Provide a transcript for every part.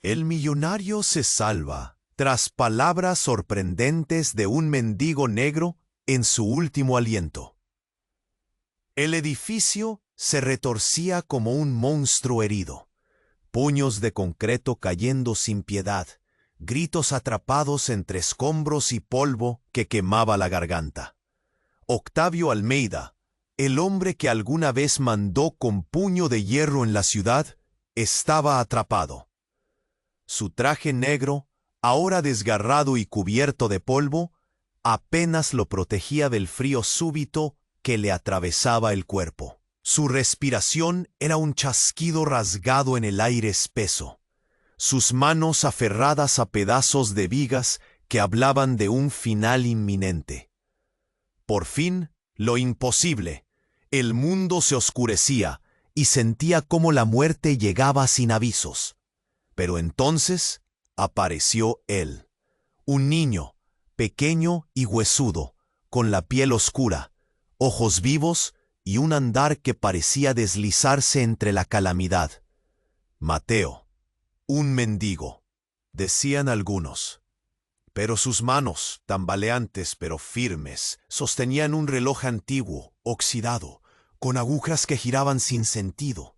El millonario se salva tras palabras sorprendentes de un mendigo negro en su último aliento. El edificio se retorcía como un monstruo herido, puños de concreto cayendo sin piedad, gritos atrapados entre escombros y polvo que quemaba la garganta. Octavio Almeida, el hombre que alguna vez mandó con puño de hierro en la ciudad, estaba atrapado. Su traje negro, ahora desgarrado y cubierto de polvo, apenas lo protegía del frío súbito que le atravesaba el cuerpo. Su respiración era un chasquido rasgado en el aire espeso, sus manos aferradas a pedazos de vigas que hablaban de un final inminente. Por fin, lo imposible. El mundo se oscurecía y sentía cómo la muerte llegaba sin avisos. Pero entonces apareció él, un niño, pequeño y huesudo, con la piel oscura, ojos vivos y un andar que parecía deslizarse entre la calamidad. Mateo, un mendigo, decían algunos. Pero sus manos, tambaleantes pero firmes, sostenían un reloj antiguo, oxidado, con agujas que giraban sin sentido.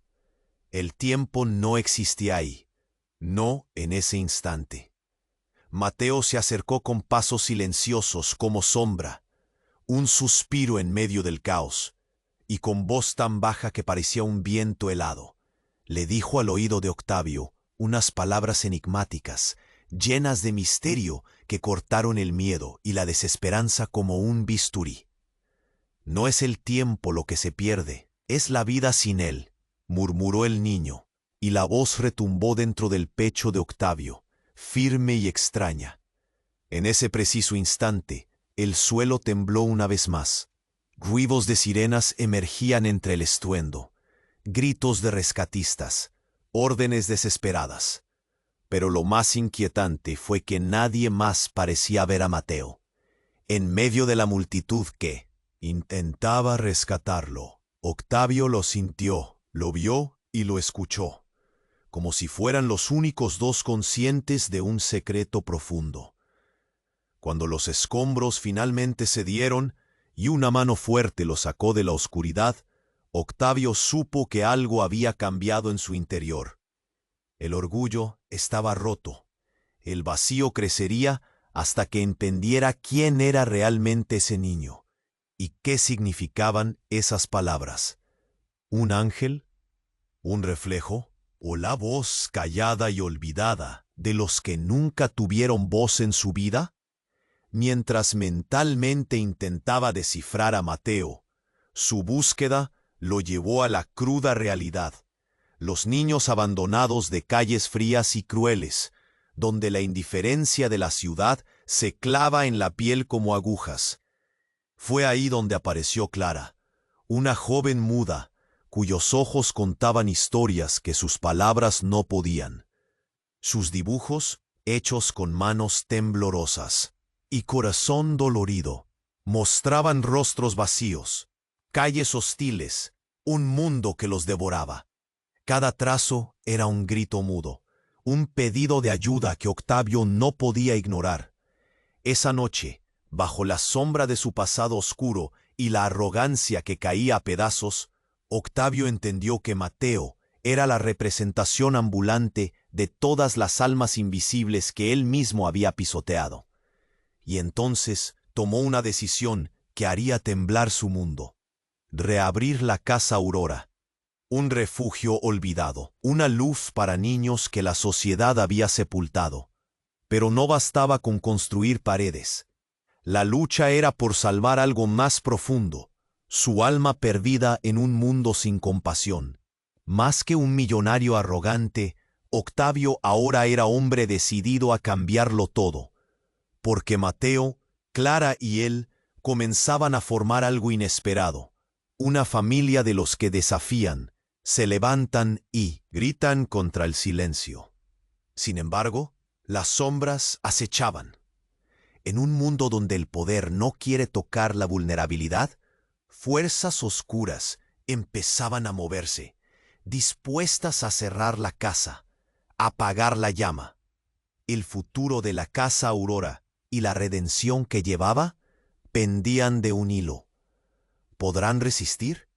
El tiempo no existía ahí, no en ese instante. Mateo se acercó con pasos silenciosos como sombra, un suspiro en medio del caos, y con voz tan baja que parecía un viento helado, le dijo al oído de Octavio unas palabras enigmáticas, llenas de misterio que cortaron el miedo y la desesperanza como un bisturí. No es el tiempo lo que se pierde, es la vida sin él, murmuró el niño, y la voz retumbó dentro del pecho de Octavio, firme y extraña. En ese preciso instante, el suelo tembló una vez más. Ruidos de sirenas emergían entre el estruendo, gritos de rescatistas, órdenes desesperadas. Pero lo más inquietante fue que nadie más parecía ver a Mateo. En medio de la multitud que intentaba rescatarlo, Octavio lo sintió, lo vio y lo escuchó, como si fueran los únicos dos conscientes de un secreto profundo. Cuando los escombros finalmente cedieron y una mano fuerte lo sacó de la oscuridad, Octavio supo que algo había cambiado en su interior. El orgullo estaba roto. El vacío crecería hasta que entendiera quién era realmente ese niño y qué significaban esas palabras. ¿Un ángel? ¿Un reflejo? ¿O la voz callada y olvidada de los que nunca tuvieron voz en su vida? Mientras mentalmente intentaba descifrar a Mateo, su búsqueda lo llevó a la cruda realidad. Los niños abandonados de calles frías y crueles, donde la indiferencia de la ciudad se clava en la piel como agujas. Fue ahí donde apareció Clara, una joven muda, cuyos ojos contaban historias que sus palabras no podían. Sus dibujos, hechos con manos temblorosas y corazón dolorido, mostraban rostros vacíos, calles hostiles, un mundo que los devoraba. Cada trazo era un grito mudo, un pedido de ayuda que Octavio no podía ignorar. Esa noche, bajo la sombra de su pasado oscuro y la arrogancia que caía a pedazos, Octavio entendió que Mateo era la representación ambulante de todas las almas invisibles que él mismo había pisoteado. Y entonces tomó una decisión que haría temblar su mundo: reabrir la Casa Aurora. Un refugio olvidado, una luz para niños que la sociedad había sepultado. Pero no bastaba con construir paredes. La lucha era por salvar algo más profundo, su alma perdida en un mundo sin compasión. Más que un millonario arrogante, Octavio ahora era hombre decidido a cambiarlo todo. Porque Mateo, Clara y él comenzaban a formar algo inesperado, una familia de los que desafían, se levantan y gritan contra el silencio. Sin embargo, las sombras acechaban. En un mundo donde el poder no quiere tocar la vulnerabilidad, fuerzas oscuras empezaban a moverse, dispuestas a cerrar la casa, apagar la llama. El futuro de la casa Aurora y la redención que llevaba pendían de un hilo. ¿Podrán resistir?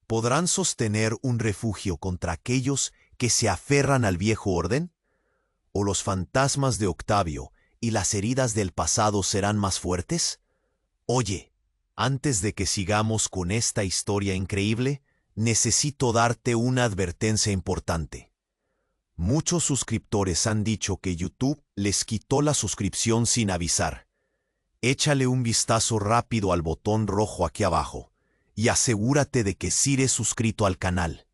¿Podrán sostener un refugio contra aquellos que se aferran al viejo orden? ¿O los fantasmas de Octavio y las heridas del pasado serán más fuertes? Oye, antes de que sigamos con esta historia increíble, necesito darte una advertencia importante. Muchos suscriptores han dicho que YouTube les quitó la suscripción sin avisar. Échale un vistazo rápido al botón rojo aquí abajo y asegúrate de que sigues suscrito al canal.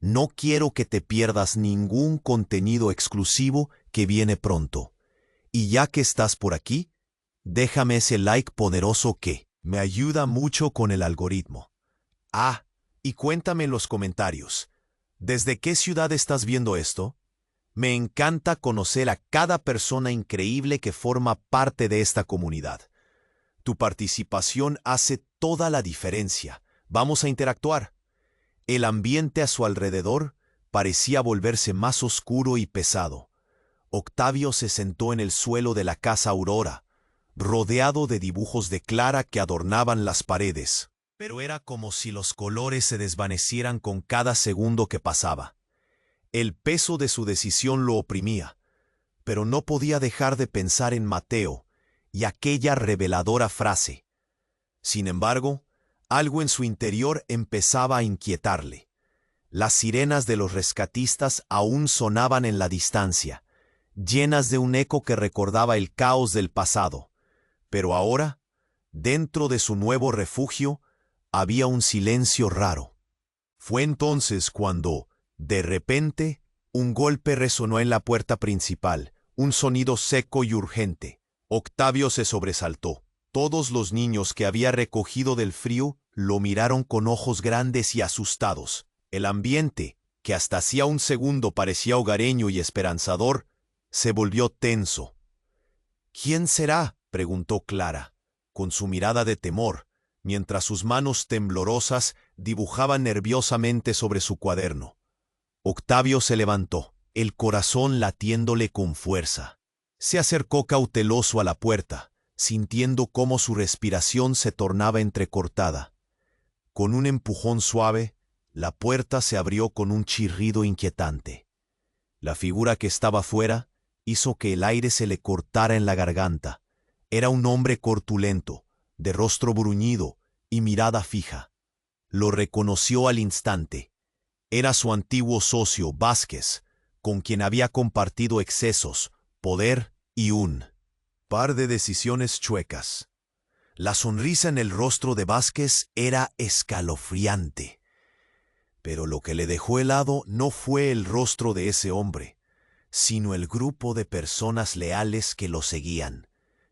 No quiero que te pierdas ningún contenido exclusivo que viene pronto. Y ya que estás por aquí, déjame ese like poderoso que me ayuda mucho con el algoritmo. Ah, y cuéntame en los comentarios, ¿desde qué ciudad estás viendo esto? Me encanta conocer a cada persona increíble que forma parte de esta comunidad. Tu participación hace toda la diferencia. Vamos a interactuar. El ambiente a su alrededor parecía volverse más oscuro y pesado. Octavio se sentó en el suelo de la casa Aurora, rodeado de dibujos de Clara que adornaban las paredes. Pero era como si los colores se desvanecieran con cada segundo que pasaba. El peso de su decisión lo oprimía, pero no podía dejar de pensar en Mateo y aquella reveladora frase. Sin embargo, algo en su interior empezaba a inquietarle. Las sirenas de los rescatistas aún sonaban en la distancia, llenas de un eco que recordaba el caos del pasado. Pero ahora, dentro de su nuevo refugio, había un silencio raro. Fue entonces cuando, de repente, un golpe resonó en la puerta principal, un sonido seco y urgente. Octavio se sobresaltó. Todos los niños que había recogido del frío lo miraron con ojos grandes y asustados. El ambiente, que hasta hacía un segundo parecía hogareño y esperanzador, se volvió tenso. ¿Quién será?, preguntó Clara, con su mirada de temor, mientras sus manos temblorosas dibujaban nerviosamente sobre su cuaderno. Octavio se levantó, el corazón latiéndole con fuerza. Se acercó cauteloso a la puerta, sintiendo cómo su respiración se tornaba entrecortada. Con un empujón suave, la puerta se abrió con un chirrido inquietante. La figura que estaba fuera hizo que el aire se le cortara en la garganta. Era un hombre corpulento, de rostro bruñido y mirada fija. Lo reconoció al instante. Era su antiguo socio, Vázquez, con quien había compartido excesos, poder y un par de decisiones chuecas. La sonrisa en el rostro de Vázquez era escalofriante. Pero lo que le dejó helado no fue el rostro de ese hombre, sino el grupo de personas leales que lo seguían,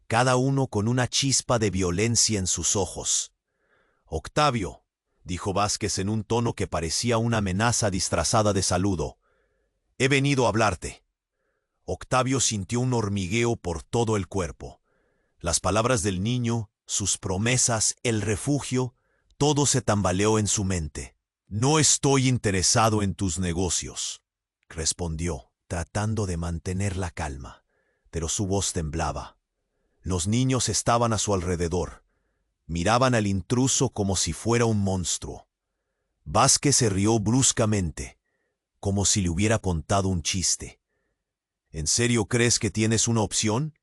cada uno con una chispa de violencia en sus ojos. «Octavio», dijo Vázquez en un tono que parecía una amenaza disfrazada de saludo, «he venido a hablarte». Octavio sintió un hormigueo por todo el cuerpo. Las palabras del niño, sus promesas, el refugio, todo se tambaleó en su mente. «No estoy interesado en tus negocios», respondió, tratando de mantener la calma, pero su voz temblaba. Los niños estaban a su alrededor. Miraban al intruso como si fuera un monstruo. Vázquez se rió bruscamente, como si le hubiera contado un chiste. ¿En serio crees que tienes una opción?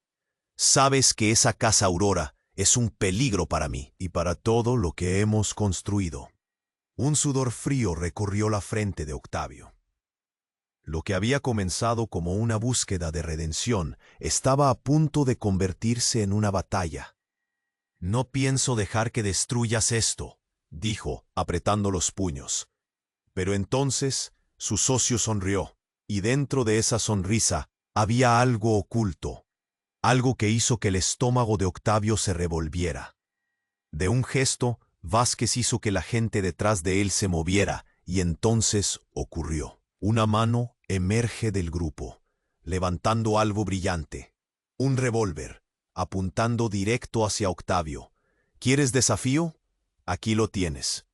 Sabes que esa casa Aurora es un peligro para mí y para todo lo que hemos construido. Un sudor frío recorrió la frente de Octavio. Lo que había comenzado como una búsqueda de redención estaba a punto de convertirse en una batalla. «No pienso dejar que destruyas esto», dijo, apretando los puños. Pero entonces su socio sonrió, y dentro de esa sonrisa había algo oculto, algo que hizo que el estómago de Octavio se revolviera. De un gesto, Vázquez hizo que la gente detrás de él se moviera, y entonces ocurrió. Una mano emerge del grupo, levantando algo brillante. Un revólver, apuntando directo hacia Octavio. ¿Quieres desafío? Aquí lo tienes.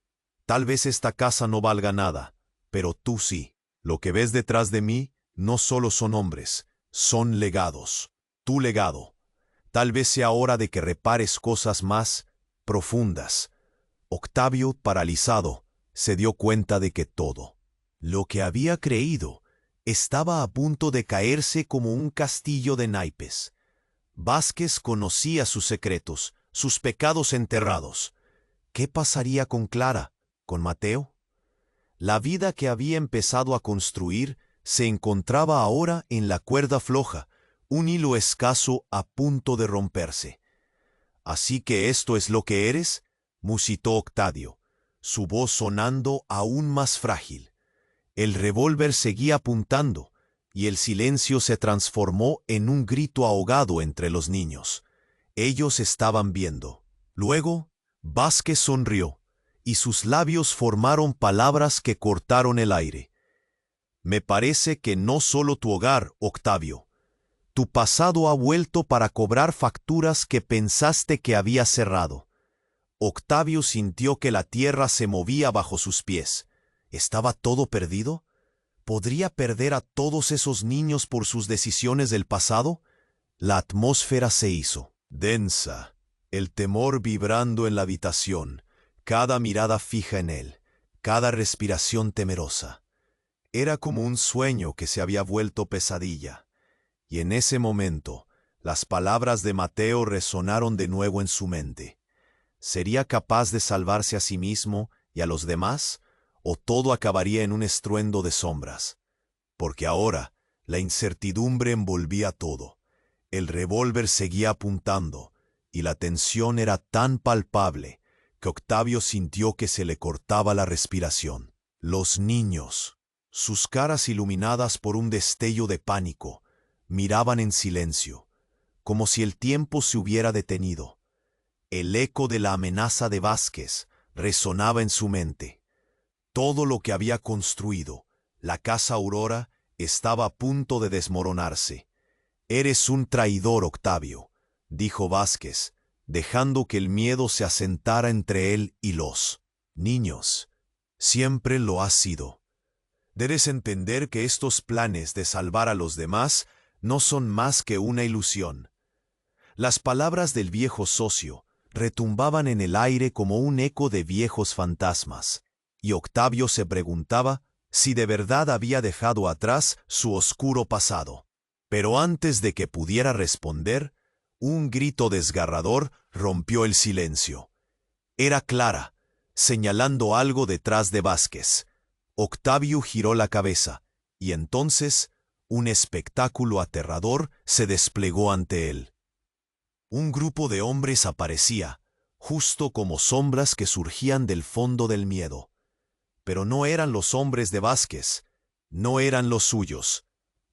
Tal vez esta casa no valga nada, pero tú sí. Lo que ves detrás de mí no solo son hombres, son legados. Tu legado. Tal vez sea hora de que repares cosas más profundas. Octavio, paralizado, se dio cuenta de que todo lo que había creído estaba a punto de caerse como un castillo de naipes. Vázquez conocía sus secretos, sus pecados enterrados. ¿Qué pasaría con Clara, con Mateo? La vida que había empezado a construir se encontraba ahora en la cuerda floja, un hilo escaso a punto de romperse. «¿Así que esto es lo que eres?», musitó Octavio, su voz sonando aún más frágil. El revólver seguía apuntando, y el silencio se transformó en un grito ahogado entre los niños. Ellos estaban viendo. Luego, Vázquez sonrió, y sus labios formaron palabras que cortaron el aire. «Me parece que no solo tu hogar, Octavio. Tu pasado ha vuelto para cobrar facturas que pensaste que había cerrado». Octavio sintió que la tierra se movía bajo sus pies. ¿Estaba todo perdido? ¿Podría perder a todos esos niños por sus decisiones del pasado? La atmósfera se hizo densa, el temor vibrando en la habitación, cada mirada fija en él, cada respiración temerosa. Era como un sueño que se había vuelto pesadilla. Y en ese momento, las palabras de Mateo resonaron de nuevo en su mente. ¿Sería capaz de salvarse a sí mismo y a los demás, o todo acabaría en un estruendo de sombras? Porque ahora la incertidumbre envolvía todo. El revólver seguía apuntando, y la tensión era tan palpable que Octavio sintió que se le cortaba la respiración. Los niños, sus caras iluminadas por un destello de pánico, miraban en silencio, como si el tiempo se hubiera detenido. El eco de la amenaza de Vázquez resonaba en su mente. Todo lo que había construido, la casa Aurora, estaba a punto de desmoronarse. «Eres un traidor, Octavio», dijo Vázquez, dejando que el miedo se asentara entre él y los niños. «Siempre lo has sido. Debes entender que estos planes de salvar a los demás no son más que una ilusión». Las palabras del viejo socio retumbaban en el aire como un eco de viejos fantasmas, y Octavio se preguntaba si de verdad había dejado atrás su oscuro pasado. Pero antes de que pudiera responder, un grito desgarrador rompió el silencio. Era Clara, señalando algo detrás de Vázquez. Octavio giró la cabeza, y entonces un espectáculo aterrador se desplegó ante él. Un grupo de hombres aparecía, justo como sombras que surgían del fondo del miedo. Pero no eran los hombres de Vázquez, no eran los suyos.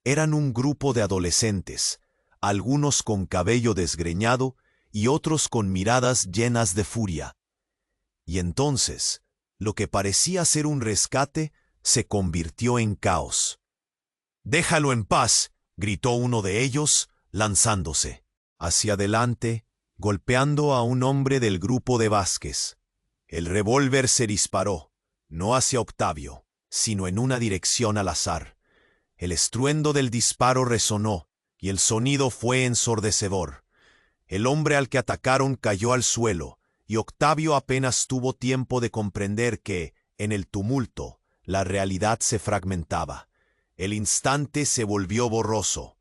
Eran un grupo de adolescentes, algunos con cabello desgreñado y otros con miradas llenas de furia. Y entonces, lo que parecía ser un rescate se convirtió en caos. «¡Déjalo en paz!», gritó uno de ellos, lanzándose hacia adelante, golpeando a un hombre del grupo de Vázquez. El revólver se disparó, no hacia Octavio, sino en una dirección al azar. El estruendo del disparo resonó, y el sonido fue ensordecedor. El hombre al que atacaron cayó al suelo, y Octavio apenas tuvo tiempo de comprender que, en el tumulto, la realidad se fragmentaba. El instante se volvió borroso.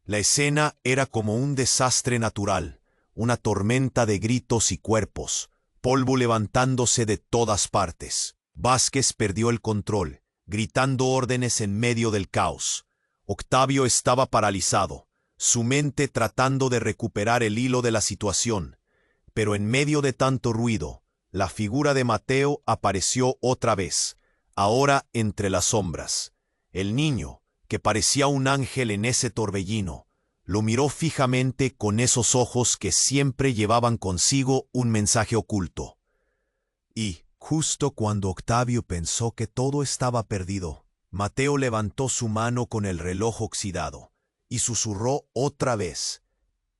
La escena era como un desastre natural, una tormenta de gritos y cuerpos, polvo levantándose de todas partes. Vázquez perdió el control, gritando órdenes en medio del caos. Octavio estaba paralizado, su mente tratando de recuperar el hilo de la situación. Pero en medio de tanto ruido, la figura de Mateo apareció otra vez, ahora entre las sombras. El niño, que parecía un ángel en ese torbellino, lo miró fijamente con esos ojos que siempre llevaban consigo un mensaje oculto. Y, justo cuando Octavio pensó que todo estaba perdido, Mateo levantó su mano con el reloj oxidado y susurró otra vez: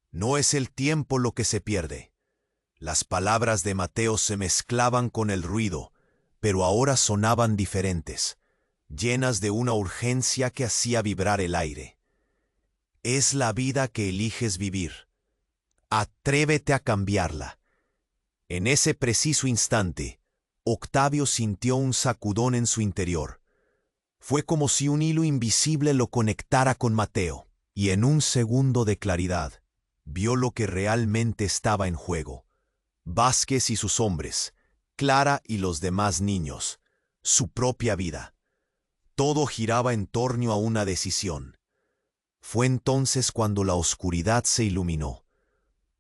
«No es el tiempo lo que se pierde». Las palabras de Mateo se mezclaban con el ruido, pero ahora sonaban diferentes. llenas de una urgencia que hacía vibrar el aire. Es la vida que eliges vivir. Atrévete a cambiarla. En ese preciso instante, Octavio sintió un sacudón en su interior. Fue como si un hilo invisible lo conectara con Mateo, y en un segundo de claridad, vio lo que realmente estaba en juego. Vázquez y sus hombres, Clara y los demás niños, su propia vida. Todo giraba en torno a una decisión. Fue entonces cuando la oscuridad se iluminó.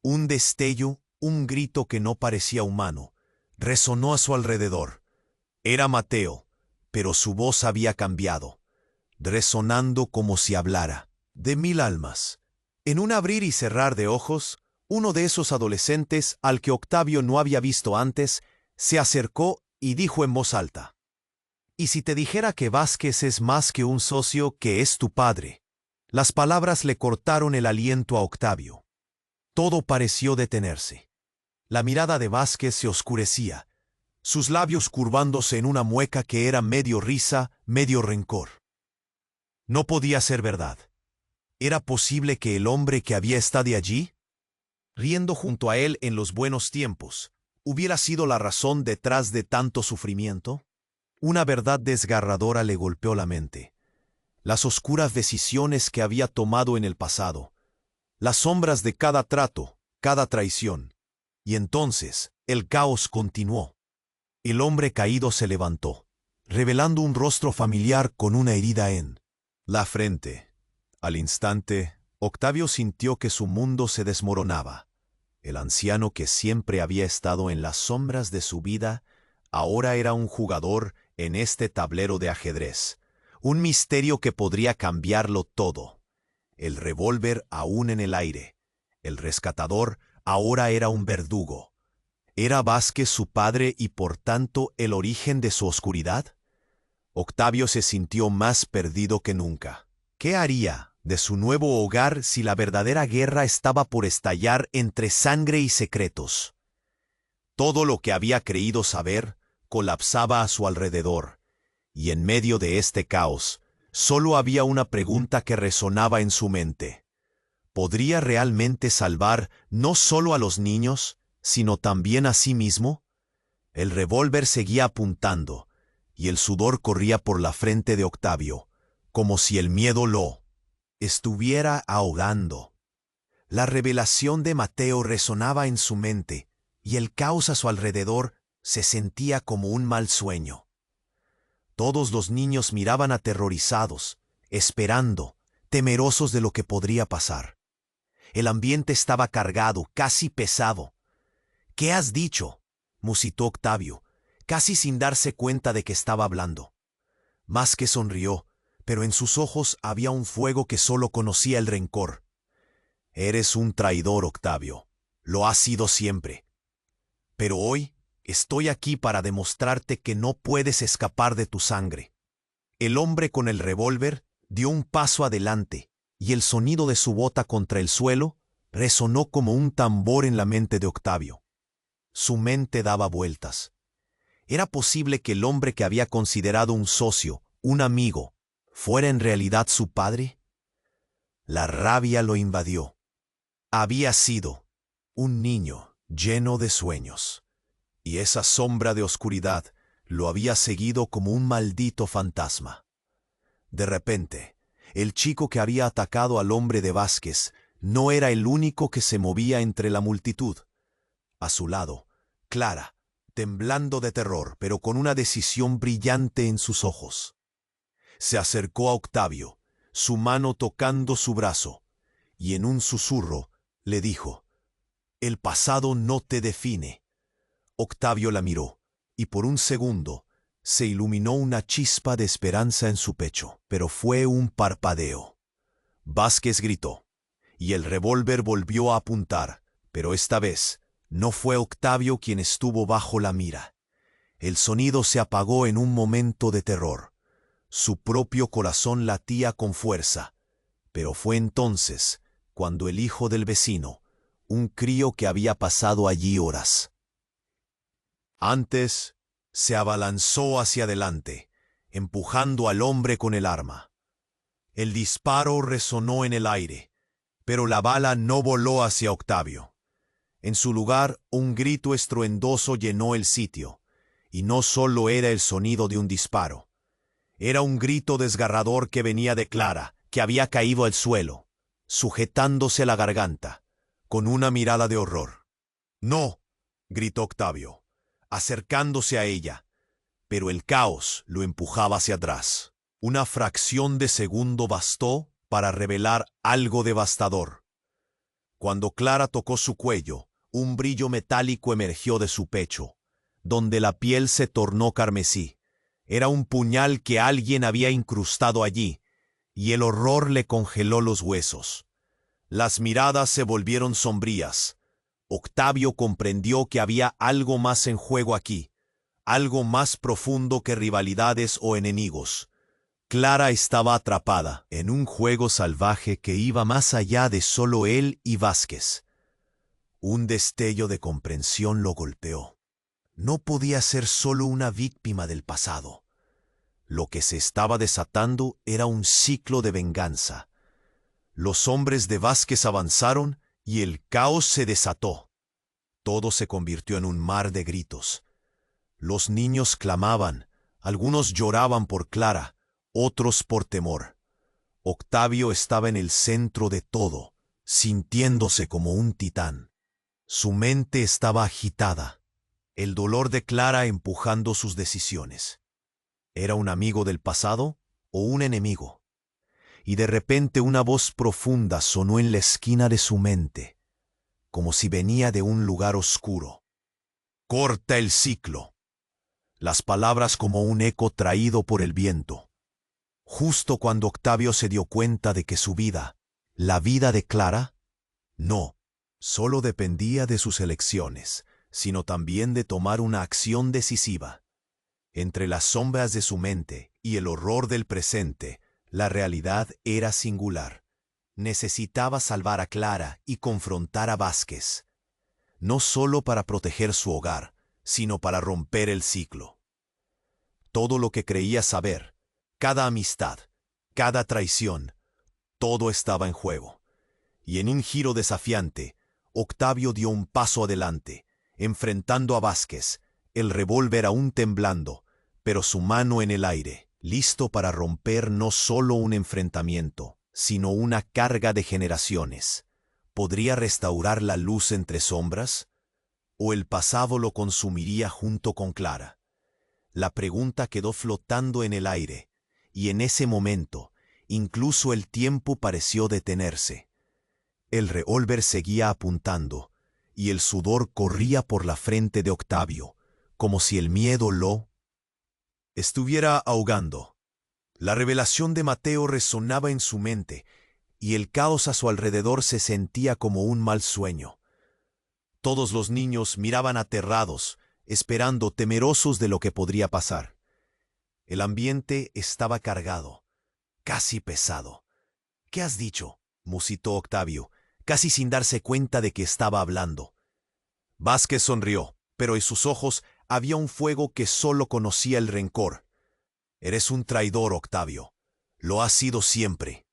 Un destello, un grito que no parecía humano, resonó a su alrededor. Era Mateo, pero su voz había cambiado, resonando como si hablara. De 1000 almas. En un abrir y cerrar de ojos, uno de esos adolescentes, al que Octavio no había visto antes, se acercó y dijo en voz alta: «¿Y si te dijera que Vázquez es más que un socio, que es tu padre?» Las palabras le cortaron el aliento a Octavio. Todo pareció detenerse. La mirada de Vázquez se oscurecía, sus labios curvándose en una mueca que era medio risa, medio rencor. No podía ser verdad. ¿Era posible que el hombre que había estado allí, riendo junto a él en los buenos tiempos, hubiera sido la razón detrás de tanto sufrimiento? Una verdad desgarradora le golpeó la mente. Las oscuras decisiones que había tomado en el pasado, las sombras de cada trato, cada traición. Y entonces, el caos continuó. El hombre caído se levantó, revelando un rostro familiar con una herida en la frente. Al instante, Octavio sintió que su mundo se desmoronaba. El anciano que siempre había estado en las sombras de su vida, ahora era un jugador en este tablero de ajedrez. Un misterio que podría cambiarlo todo. El revólver aún en el aire. El rescatador ahora era un verdugo. ¿Era Vázquez su padre y por tanto el origen de su oscuridad? Octavio se sintió más perdido que nunca. ¿Qué haría de su nuevo hogar si la verdadera guerra estaba por estallar entre sangre y secretos? Todo lo que había creído saber colapsaba a su alrededor, y en medio de este caos, solo había una pregunta que resonaba en su mente. ¿Podría realmente salvar no solo a los niños, sino también a sí mismo? El revólver seguía apuntando, y el sudor corría por la frente de Octavio, como si el miedo lo estuviera ahogando. La revelación de Mateo resonaba en su mente, y el caos a su alrededor se sentía como un mal sueño. Todos los niños miraban aterrorizados, esperando, temerosos de lo que podría pasar. El ambiente estaba cargado, casi pesado. «¿Qué has dicho?», musitó Octavio, casi sin darse cuenta de que estaba hablando. Vázquez sonrió, pero en sus ojos había un fuego que solo conocía el rencor. «Eres un traidor, Octavio. Lo has sido siempre. Pero hoy estoy aquí para demostrarte que no puedes escapar de tu sangre». El hombre con el revólver dio un paso adelante, y el sonido de su bota contra el suelo resonó como un tambor en la mente de Octavio. Su mente daba vueltas. ¿Era posible que el hombre que había considerado un socio, un amigo, fuera en realidad su padre? La rabia lo invadió. Había sido un niño lleno de sueños, y esa sombra de oscuridad lo había seguido como un maldito fantasma. De repente, el chico que había atacado al hombre de Vázquez no era el único que se movía entre la multitud. A su lado, Clara, temblando de terror, pero con una decisión brillante en sus ojos. Se acercó a Octavio, su mano tocando su brazo, y en un susurro le dijo: «El pasado no te define». Octavio la miró, y por un segundo se iluminó una chispa de esperanza en su pecho, pero fue un parpadeo. Vázquez gritó, y el revólver volvió a apuntar, pero esta vez no fue Octavio quien estuvo bajo la mira. El sonido se apagó en un momento de terror. Su propio corazón latía con fuerza, pero fue entonces cuando el hijo del vecino, un crío que había pasado allí horas antes, se abalanzó hacia adelante, empujando al hombre con el arma. El disparo resonó en el aire, pero la bala no voló hacia Octavio. En su lugar, un grito estruendoso llenó el sitio, y no solo era el sonido de un disparo. Era un grito desgarrador que venía de Clara, que había caído al suelo, sujetándose la garganta, con una mirada de horror. «¡No!», gritó Octavio, acercándose a ella, pero el caos lo empujaba hacia atrás. Una fracción de segundo bastó para revelar algo devastador. Cuando Clara tocó su cuello, un brillo metálico emergió de su pecho, donde la piel se tornó carmesí. Era un puñal que alguien había incrustado allí, y el horror le congeló los huesos. Las miradas se volvieron sombrías. Octavio comprendió que había algo más en juego aquí, algo más profundo que rivalidades o enemigos. Clara estaba atrapada en un juego salvaje que iba más allá de solo él y Vázquez. Un destello de comprensión lo golpeó. No podía ser solo una víctima del pasado. Lo que se estaba desatando era un ciclo de venganza. Los hombres de Vázquez avanzaron y el caos se desató. Todo se convirtió en un mar de gritos. Los niños clamaban, algunos lloraban por Clara, otros por temor. Octavio estaba en el centro de todo, sintiéndose como un titán. Su mente estaba agitada, el dolor de Clara empujando sus decisiones. ¿Era un amigo del pasado o un enemigo? Y de repente una voz profunda sonó en la esquina de su mente, como si venía de un lugar oscuro. «Corta el ciclo». Las palabras como un eco traído por el viento. Justo cuando Octavio se dio cuenta de que su vida, la vida de Clara, no solo dependía de sus elecciones, sino también de tomar una acción decisiva. Entre las sombras de su mente y el horror del presente, la realidad era singular. Necesitaba salvar a Clara y confrontar a Vázquez, no solo para proteger su hogar, sino para romper el ciclo. Todo lo que creía saber, cada amistad, cada traición, todo estaba en juego. Y en un giro desafiante, Octavio dio un paso adelante, enfrentando a Vázquez, el revólver aún temblando, pero su mano en el aire, listo para romper no solo un enfrentamiento, sino una carga de generaciones. ¿Podría restaurar la luz entre sombras? ¿O el pasado lo consumiría junto con Clara? La pregunta quedó flotando en el aire, y en ese momento, incluso el tiempo pareció detenerse. El revólver seguía apuntando, y el sudor corría por la frente de Octavio, como si el miedo lo estuviera ahogando. La revelación de Mateo resonaba en su mente, y el caos a su alrededor se sentía como un mal sueño. Todos los niños miraban aterrados, esperando, temerosos de lo que podría pasar. El ambiente estaba cargado, casi pesado. «¿Qué has dicho?», musitó Octavio, casi sin darse cuenta de que estaba hablando. Vázquez sonrió, pero en sus ojos había un fuego que solo conocía el rencor. «Eres un traidor, Octavio. Lo has sido siempre.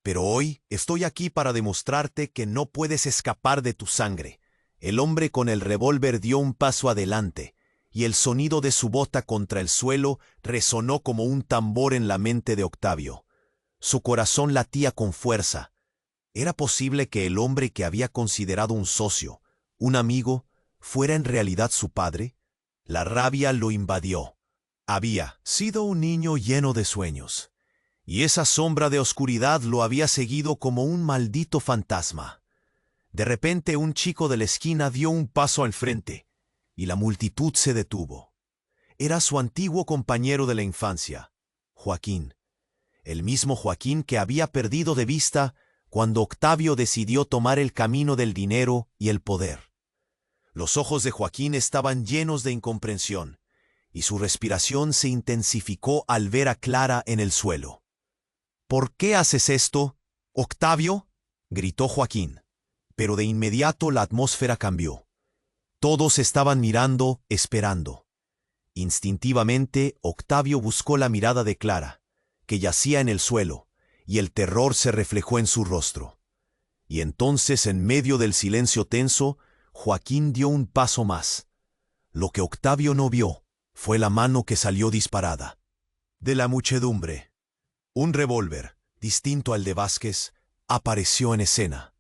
Pero hoy estoy aquí para demostrarte que no puedes escapar de tu sangre». El hombre con el revólver dio un paso adelante, y el sonido de su bota contra el suelo resonó como un tambor en la mente de Octavio. Su corazón latía con fuerza. ¿Era posible que el hombre que había considerado un socio, un amigo, fuera en realidad su padre? La rabia lo invadió. Había sido un niño lleno de sueños, y esa sombra de oscuridad lo había seguido como un maldito fantasma. De repente un chico de la esquina dio un paso al frente, y la multitud se detuvo. Era su antiguo compañero de la infancia, Joaquín. El mismo Joaquín que había perdido de vista cuando Octavio decidió tomar el camino del dinero y el poder. Los ojos de Joaquín estaban llenos de incomprensión, y su respiración se intensificó al ver a Clara en el suelo. «¿Por qué haces esto, Octavio?», gritó Joaquín. Pero de inmediato la atmósfera cambió. Todos estaban mirando, esperando. Instintivamente, Octavio buscó la mirada de Clara, que yacía en el suelo, y el terror se reflejó en su rostro. Y entonces, en medio del silencio tenso, Joaquín dio un paso más. Lo que Octavio no vio fue la mano que salió disparada. De la muchedumbre, un revólver, distinto al de Vázquez, apareció en escena.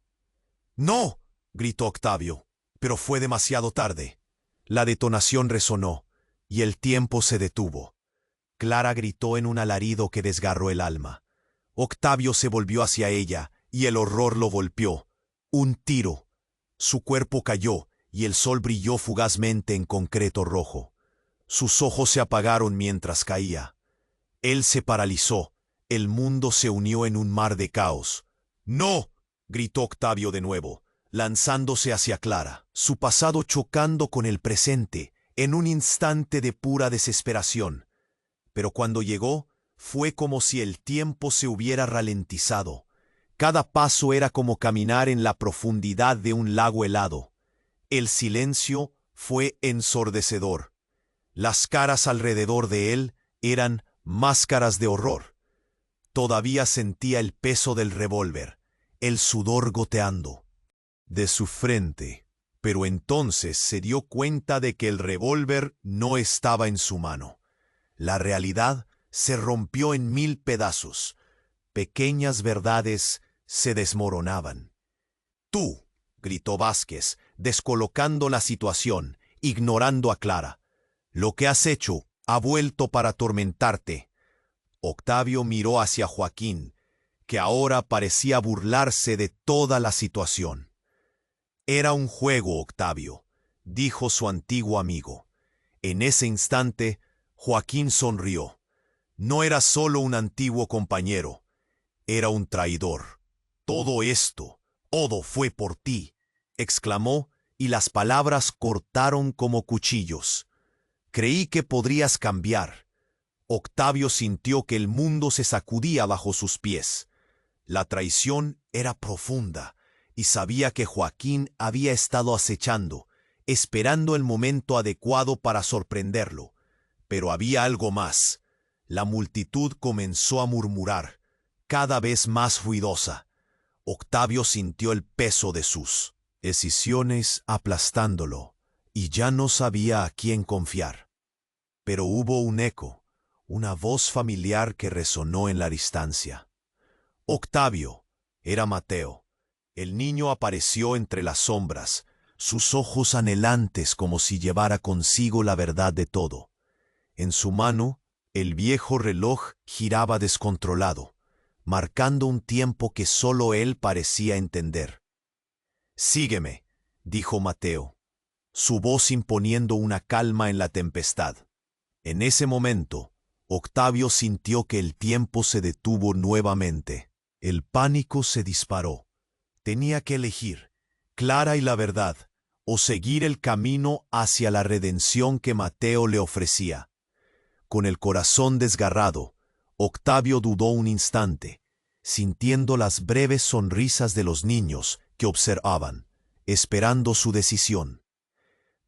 ¡No!, gritó Octavio, pero fue demasiado tarde. La detonación resonó, y el tiempo se detuvo. Clara gritó en un alarido que desgarró el alma. Octavio se volvió hacia ella, y el horror lo golpeó. Un tiro. Su cuerpo cayó, y el sol brilló fugazmente en concreto rojo. Sus ojos se apagaron mientras caía. Él se paralizó. El mundo se unió en un mar de caos. ¡No!, gritó Octavio de nuevo, lanzándose hacia Clara, su pasado chocando con el presente, en un instante de pura desesperación. Pero cuando llegó, fue como si el tiempo se hubiera ralentizado. Cada paso era como caminar en la profundidad de un lago helado. El silencio fue ensordecedor. Las caras alrededor de él eran máscaras de horror. Todavía sentía el peso del revólver, el sudor goteando de su frente, pero entonces se dio cuenta de que el revólver no estaba en su mano. La realidad se rompió en 1000 pedazos. Pequeñas verdades se desmoronaban. «Tú», gritó Vázquez, descolocando la situación, ignorando a Clara. «Lo que has hecho ha vuelto para atormentarte». Octavio miró hacia Joaquín, que ahora parecía burlarse de toda la situación. «Era un juego, Octavio», dijo su antiguo amigo. En ese instante, Joaquín sonrió. No era solo un antiguo compañero, era un traidor. Todo fue por ti», exclamó, y las palabras cortaron como cuchillos. «Creí que podrías cambiar». Octavio sintió que el mundo se sacudía bajo sus pies. La traición era profunda, y sabía que Joaquín había estado acechando, esperando el momento adecuado para sorprenderlo. Pero había algo más. La multitud comenzó a murmurar, cada vez más ruidosa. Octavio sintió el peso de sus decisiones aplastándolo, y ya no sabía a quién confiar. Pero hubo un eco, una voz familiar que resonó en la distancia. «Octavio», era Mateo. El niño apareció entre las sombras, sus ojos anhelantes como si llevara consigo la verdad de todo. En su mano, el viejo reloj giraba descontrolado, marcando un tiempo que solo él parecía entender. «Sígueme», dijo Mateo, su voz imponiendo una calma en la tempestad. En ese momento, Octavio sintió que el tiempo se detuvo nuevamente. El pánico se disparó. Tenía que elegir, Clara y la verdad, o seguir el camino hacia la redención que Mateo le ofrecía. Con el corazón desgarrado, Octavio dudó un instante, sintiendo las breves sonrisas de los niños que observaban, esperando su decisión.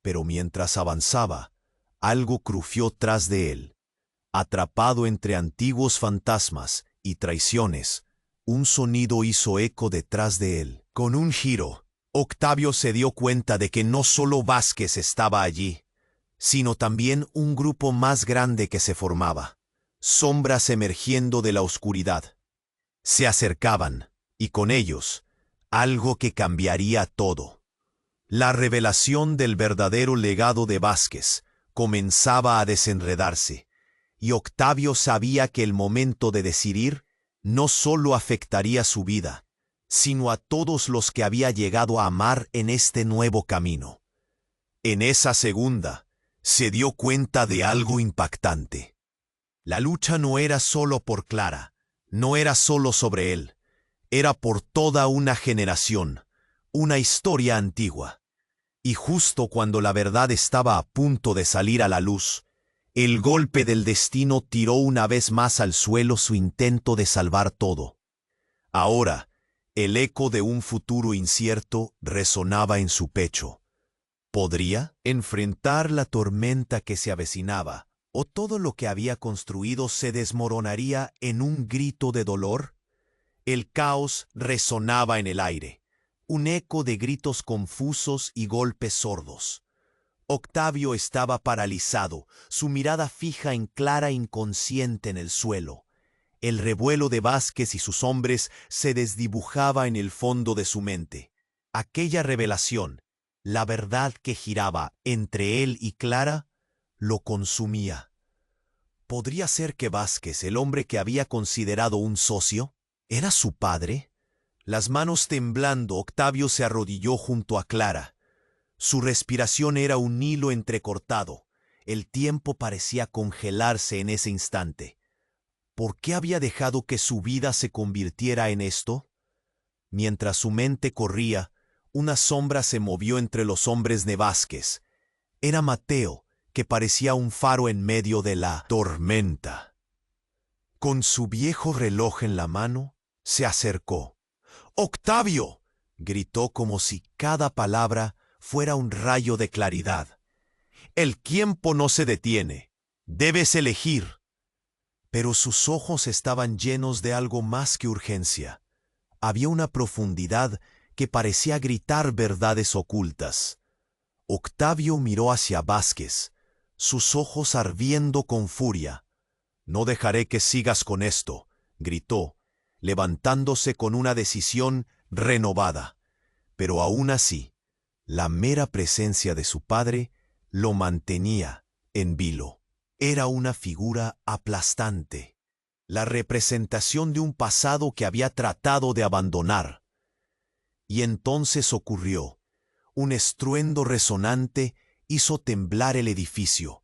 Pero mientras avanzaba, algo crujió tras de él. Atrapado entre antiguos fantasmas y traiciones, un sonido hizo eco detrás de él. Con un giro, Octavio se dio cuenta de que no solo Vázquez estaba allí, sino también un grupo más grande que se formaba, sombras emergiendo de la oscuridad. Se acercaban, y con ellos, algo que cambiaría todo. La revelación del verdadero legado de Vázquez comenzaba a desenredarse, y Octavio sabía que el momento de decidir no solo afectaría su vida, sino a todos los que había llegado a amar en este nuevo camino. En esa segunda, se dio cuenta de algo impactante. La lucha no era solo por Clara, no era solo sobre él, era por toda una generación, una historia antigua. Y justo cuando la verdad estaba a punto de salir a la luz, el golpe del destino tiró una vez más al suelo su intento de salvar todo. Ahora, el eco de un futuro incierto resonaba en su pecho. ¿Podría enfrentar la tormenta que se avecinaba, o todo lo que había construido se desmoronaría en un grito de dolor? El caos resonaba en el aire, un eco de gritos confusos y golpes sordos. Octavio estaba paralizado, su mirada fija en Clara inconsciente en el suelo. El revuelo de Vázquez y sus hombres se desdibujaba en el fondo de su mente. Aquella revelación, la verdad que giraba entre él y Clara, lo consumía. ¿Podría ser que Vázquez, el hombre que había considerado un socio, era su padre? Las manos temblando, Octavio se arrodilló junto a Clara. Su respiración era un hilo entrecortado. El tiempo parecía congelarse en ese instante. ¿Por qué había dejado que su vida se convirtiera en esto? Mientras su mente corría, una sombra se movió entre los hombres de Vázquez. Era Mateo, que parecía un faro en medio de la tormenta. Con su viejo reloj en la mano, se acercó. ¡Octavio!, gritó como si cada palabra fuera un rayo de claridad. El tiempo no se detiene. Debes elegir. Pero sus ojos estaban llenos de algo más que urgencia. Había una profundidad que parecía gritar verdades ocultas. Octavio miró hacia Vázquez, sus ojos ardiendo con furia. «No dejaré que sigas con esto», gritó, levantándose con una decisión renovada. Pero aún así, la mera presencia de su padre lo mantenía en vilo. Era una figura aplastante, la representación de un pasado que había tratado de abandonar. Y entonces ocurrió. Un estruendo resonante hizo temblar el edificio.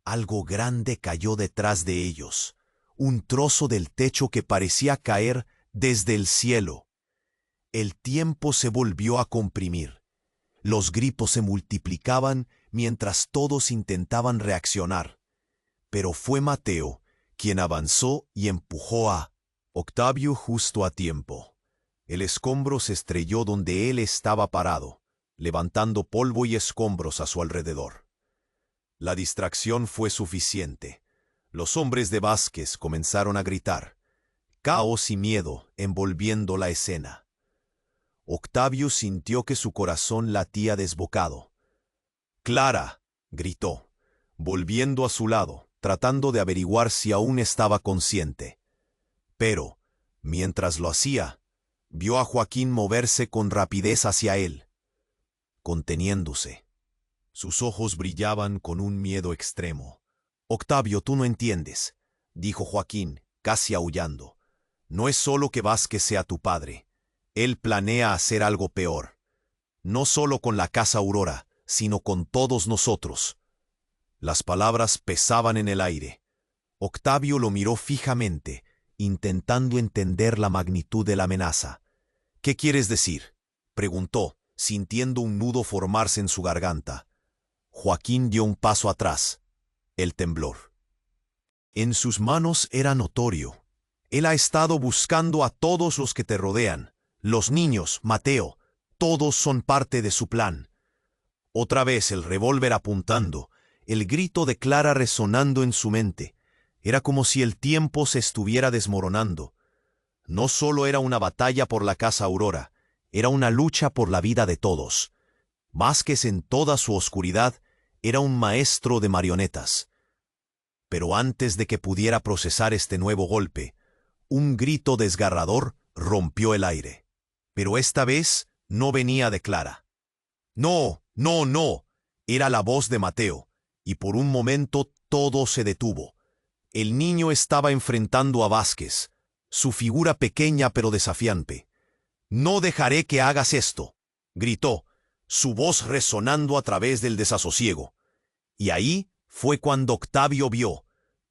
Algo grande cayó detrás de ellos, un trozo del techo que parecía caer desde el cielo. El tiempo se volvió a comprimir. Los gritos se multiplicaban mientras todos intentaban reaccionar. Pero fue Mateo quien avanzó y empujó a Octavio justo a tiempo. El escombro se estrelló donde él estaba parado, levantando polvo y escombros a su alrededor. La distracción fue suficiente. Los hombres de Vázquez comenzaron a gritar, caos y miedo envolviendo la escena. Octavio sintió que su corazón latía desbocado. «Clara», gritó, volviendo a su lado, tratando de averiguar si aún estaba consciente. Pero, mientras lo hacía, vio a Joaquín moverse con rapidez hacia él, conteniéndose. Sus ojos brillaban con un miedo extremo. «Octavio, tú no entiendes», dijo Joaquín, casi aullando. «No es solo que Vázquez sea tu padre. Él planea hacer algo peor. No solo con la Casa Aurora, sino con todos nosotros». Las palabras pesaban en el aire. Octavio lo miró fijamente, intentando entender la magnitud de la amenaza. «¿Qué quieres decir?», preguntó, sintiendo un nudo formarse en su garganta. Joaquín dio un paso atrás. El temblor en sus manos era notorio. «Él ha estado buscando a todos los que te rodean. Los niños, Mateo, todos son parte de su plan». Otra vez el revólver apuntando, el grito de Clara resonando en su mente. Era como si el tiempo se estuviera desmoronando. No solo era una batalla por la Casa Aurora, era una lucha por la vida de todos. Vázquez en toda su oscuridad era un maestro de marionetas. Pero antes de que pudiera procesar este nuevo golpe, un grito desgarrador rompió el aire. Pero esta vez no venía de Clara. «No, no, no», era la voz de Mateo, y por un momento todo se detuvo. El niño estaba enfrentando a Vázquez, su figura pequeña pero desafiante. «No dejaré que hagas esto», gritó, su voz resonando a través del desasosiego. Y ahí fue cuando Octavio vio.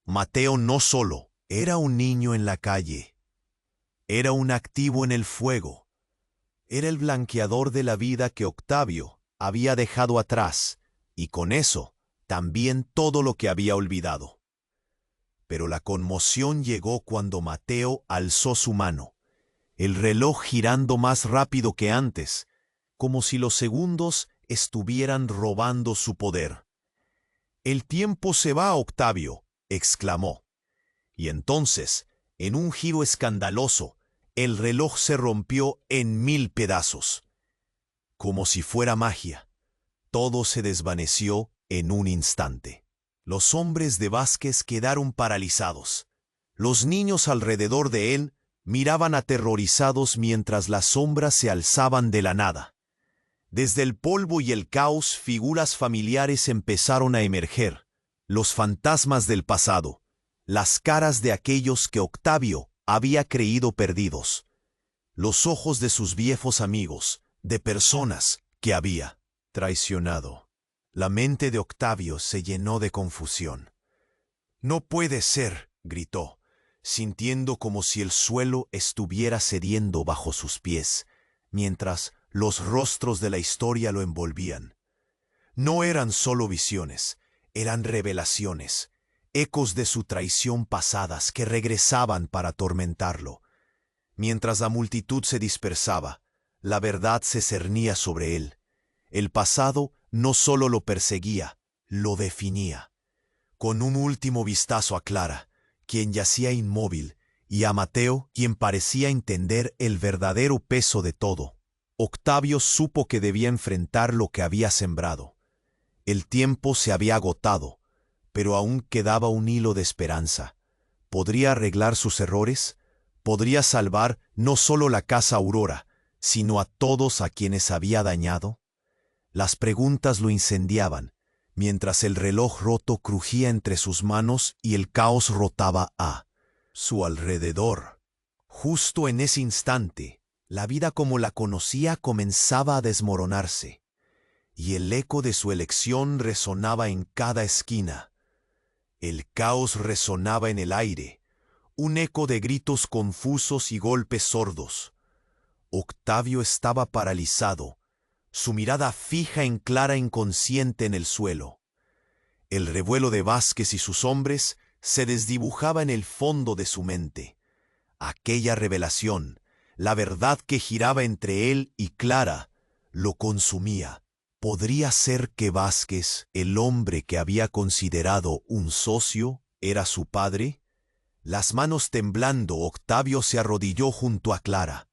Mateo no solo era un niño en la calle. Era un activo en el fuego. Era el blanqueador de la vida que Octavio había dejado atrás, y con eso también todo lo que había olvidado. Pero la conmoción llegó cuando Mateo alzó su mano, el reloj girando más rápido que antes, como si los segundos estuvieran robando su poder. «El tiempo se va, Octavio», exclamó. Y entonces, en un giro escandaloso, el reloj se rompió en 1000 pedazos. Como si fuera magia, todo se desvaneció en un instante. Los hombres de Vázquez quedaron paralizados. Los niños alrededor de él miraban aterrorizados mientras las sombras se alzaban de la nada. Desde el polvo y el caos, figuras familiares empezaron a emerger, los fantasmas del pasado, las caras de aquellos que Octavio había creído perdidos, los ojos de sus viejos amigos, de personas que había traicionado. La mente de Octavio se llenó de confusión. «No puede ser», gritó, sintiendo como si el suelo estuviera cediendo bajo sus pies, mientras los rostros de la historia lo envolvían. No eran solo visiones, eran revelaciones, ecos de su traición pasadas que regresaban para atormentarlo. Mientras la multitud se dispersaba, la verdad se cernía sobre él. El pasado no solo lo perseguía, lo definía. Con un último vistazo a Clara, quien yacía inmóvil, y a Mateo, quien parecía entender el verdadero peso de todo, Octavio supo que debía enfrentar lo que había sembrado. El tiempo se había agotado, pero aún quedaba un hilo de esperanza. ¿Podría arreglar sus errores? ¿Podría salvar no solo la casa Aurora, sino a todos a quienes había dañado? Las preguntas lo incendiaban, mientras el reloj roto crujía entre sus manos y el caos rotaba a su alrededor. Justo en ese instante, la vida como la conocía comenzaba a desmoronarse, y el eco de su elección resonaba en cada esquina. El caos resonaba en el aire, un eco de gritos confusos y golpes sordos. Octavio estaba paralizado, su mirada fija en Clara inconsciente en el suelo. El revuelo de Vázquez y sus hombres se desdibujaba en el fondo de su mente. Aquella revelación, la verdad que giraba entre él y Clara, lo consumía. ¿Podría ser que Vázquez, el hombre que había considerado un socio, era su padre? Las manos temblando, Octavio se arrodilló junto a Clara.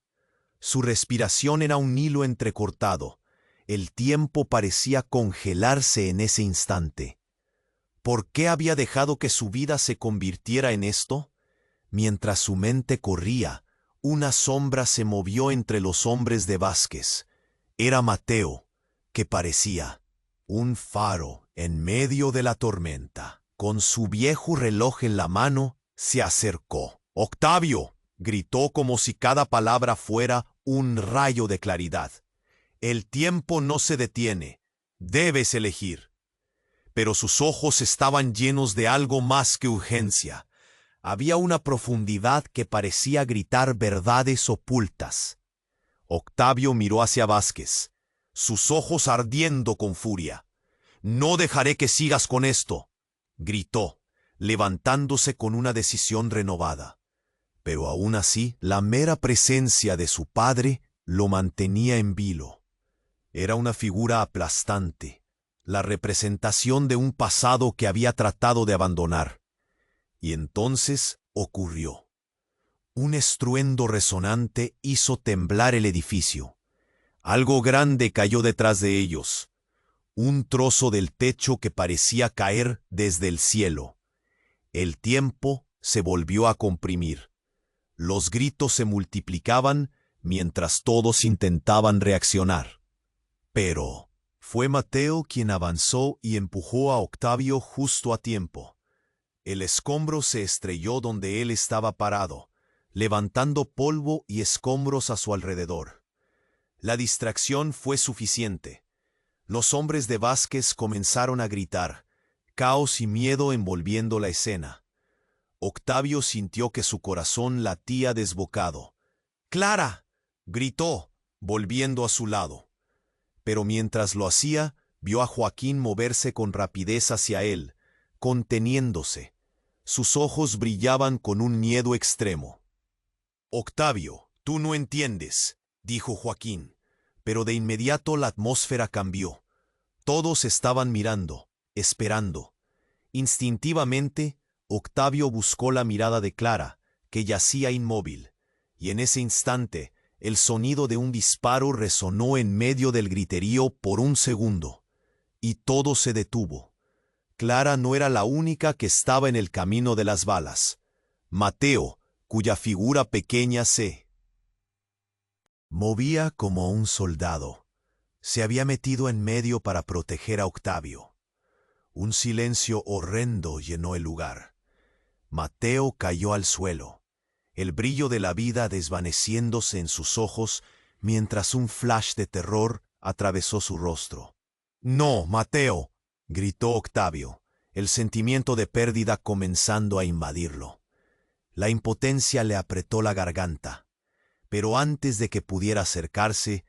Su respiración era un hilo entrecortado. El tiempo parecía congelarse en ese instante. ¿Por qué había dejado que su vida se convirtiera en esto? Mientras su mente corría, una sombra se movió entre los hombres de Vázquez. Era Mateo, que parecía un faro en medio de la tormenta. Con su viejo reloj en la mano, se acercó. «Octavio», gritó como si cada palabra fuera un rayo de claridad. «El tiempo no se detiene. Debes elegir». Pero sus ojos estaban llenos de algo más que urgencia. Había una profundidad que parecía gritar verdades ocultas. Octavio miró hacia Vázquez, sus ojos ardiendo con furia. «No dejaré que sigas con esto», gritó, levantándose con una decisión renovada. Pero aún así, la mera presencia de su padre lo mantenía en vilo. Era una figura aplastante, la representación de un pasado que había tratado de abandonar. Y entonces ocurrió. Un estruendo resonante hizo temblar el edificio. Algo grande cayó detrás de ellos. Un trozo del techo que parecía caer desde el cielo. El tiempo se volvió a comprimir. Los gritos se multiplicaban mientras todos intentaban reaccionar. Pero fue Mateo quien avanzó y empujó a Octavio justo a tiempo. El escombro se estrelló donde él estaba parado, levantando polvo y escombros a su alrededor. La distracción fue suficiente. Los hombres de Vázquez comenzaron a gritar, caos y miedo envolviendo la escena. Octavio sintió que su corazón latía desbocado. «¡Clara!», gritó, volviendo a su lado. Pero mientras lo hacía, vio a Joaquín moverse con rapidez hacia él, conteniéndose. Sus ojos brillaban con un miedo extremo. «Octavio, tú no entiendes», dijo Joaquín, pero de inmediato la atmósfera cambió. Todos estaban mirando, esperando. Instintivamente, Octavio buscó la mirada de Clara, que yacía inmóvil, y en ese instante, el sonido de un disparo resonó en medio del griterío por un segundo, y todo se detuvo. Clara no era la única que estaba en el camino de las balas. Mateo, cuya figura pequeña se movía como un soldado, se había metido en medio para proteger a Octavio. Un silencio horrendo llenó el lugar. Mateo cayó al suelo, el brillo de la vida desvaneciéndose en sus ojos mientras un flash de terror atravesó su rostro. «¡No, Mateo!», gritó Octavio, el sentimiento de pérdida comenzando a invadirlo. La impotencia le apretó la garganta, pero antes de que pudiera acercarse,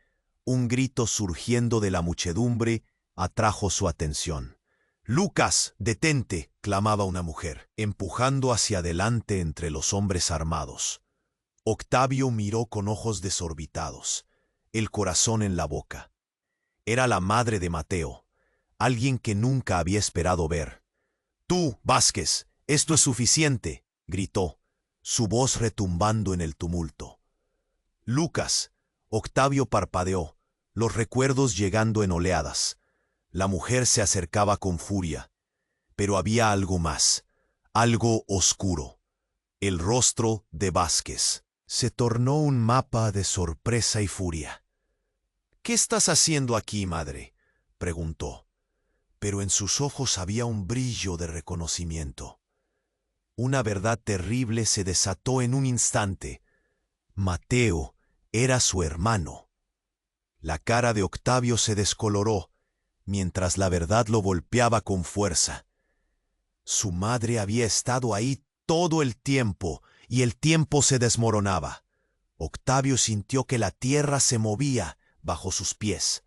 un grito surgiendo de la muchedumbre atrajo su atención. «¡Lucas, detente!», clamaba una mujer, empujando hacia adelante entre los hombres armados. Octavio miró con ojos desorbitados, el corazón en la boca. Era la madre de Mateo, alguien que nunca había esperado ver. «Tú, Vázquez, esto es suficiente», gritó, su voz retumbando en el tumulto. «Lucas», Octavio parpadeó, los recuerdos llegando en oleadas. La mujer se acercaba con furia, pero había algo más, algo oscuro. El rostro de Vázquez se tornó un mapa de sorpresa y furia. «¿Qué estás haciendo aquí, madre?», preguntó, pero en sus ojos había un brillo de reconocimiento. Una verdad terrible se desató en un instante. Mateo era su hermano. La cara de Octavio se descoloró, mientras la verdad lo golpeaba con fuerza. Su madre había estado ahí todo el tiempo, y el tiempo se desmoronaba. Octavio sintió que la tierra se movía bajo sus pies.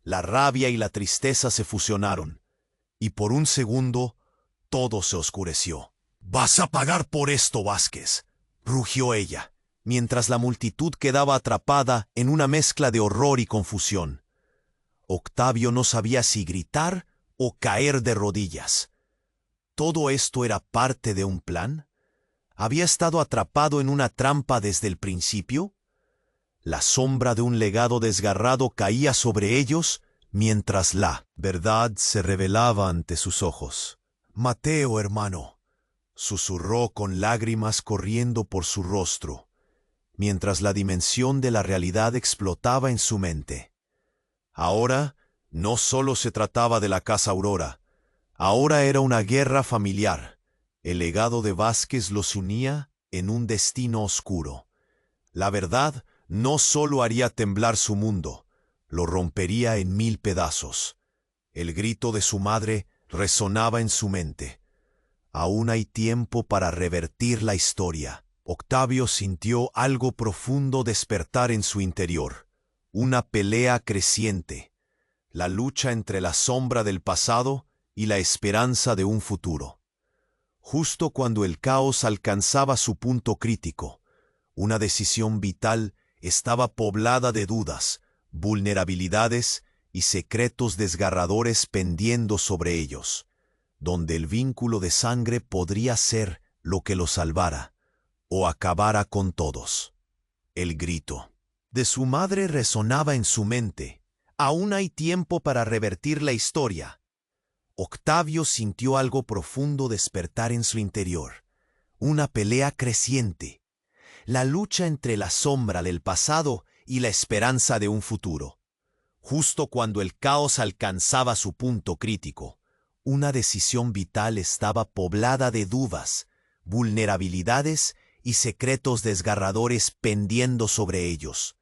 La rabia y la tristeza se fusionaron, y por un segundo todo se oscureció. «Vas a pagar por esto, Vázquez», rugió ella, mientras la multitud quedaba atrapada en una mezcla de horror y confusión. Octavio no sabía si gritar o caer de rodillas. ¿Todo esto era parte de un plan? ¿Había estado atrapado en una trampa desde el principio? La sombra de un legado desgarrado caía sobre ellos mientras la verdad se revelaba ante sus ojos. «Mateo, hermano», susurró con lágrimas corriendo por su rostro, mientras la dimensión de la realidad explotaba en su mente. Ahora no solo se trataba de la Casa Aurora, ahora era una guerra familiar. El legado de Vázquez los unía en un destino oscuro. La verdad no solo haría temblar su mundo, lo rompería en 1000 pedazos. El grito de su madre resonaba en su mente. Aún hay tiempo para revertir la historia. Octavio sintió algo profundo despertar en su interior. Una pelea creciente. La lucha entre la sombra del pasado y la esperanza de un futuro. Justo cuando el caos alcanzaba su punto crítico, una decisión vital estaba poblada de dudas, vulnerabilidades y secretos desgarradores pendiendo sobre ellos, donde el vínculo de sangre podría ser lo que los salvara o acabara con todos. El grito de su madre resonaba en su mente. «Aún hay tiempo para revertir la historia». Octavio sintió algo profundo despertar en su interior. Una pelea creciente. La lucha entre la sombra del pasado y la esperanza de un futuro. Justo cuando el caos alcanzaba su punto crítico, una decisión vital estaba poblada de dudas, vulnerabilidades y secretos desgarradores pendiendo sobre ellos.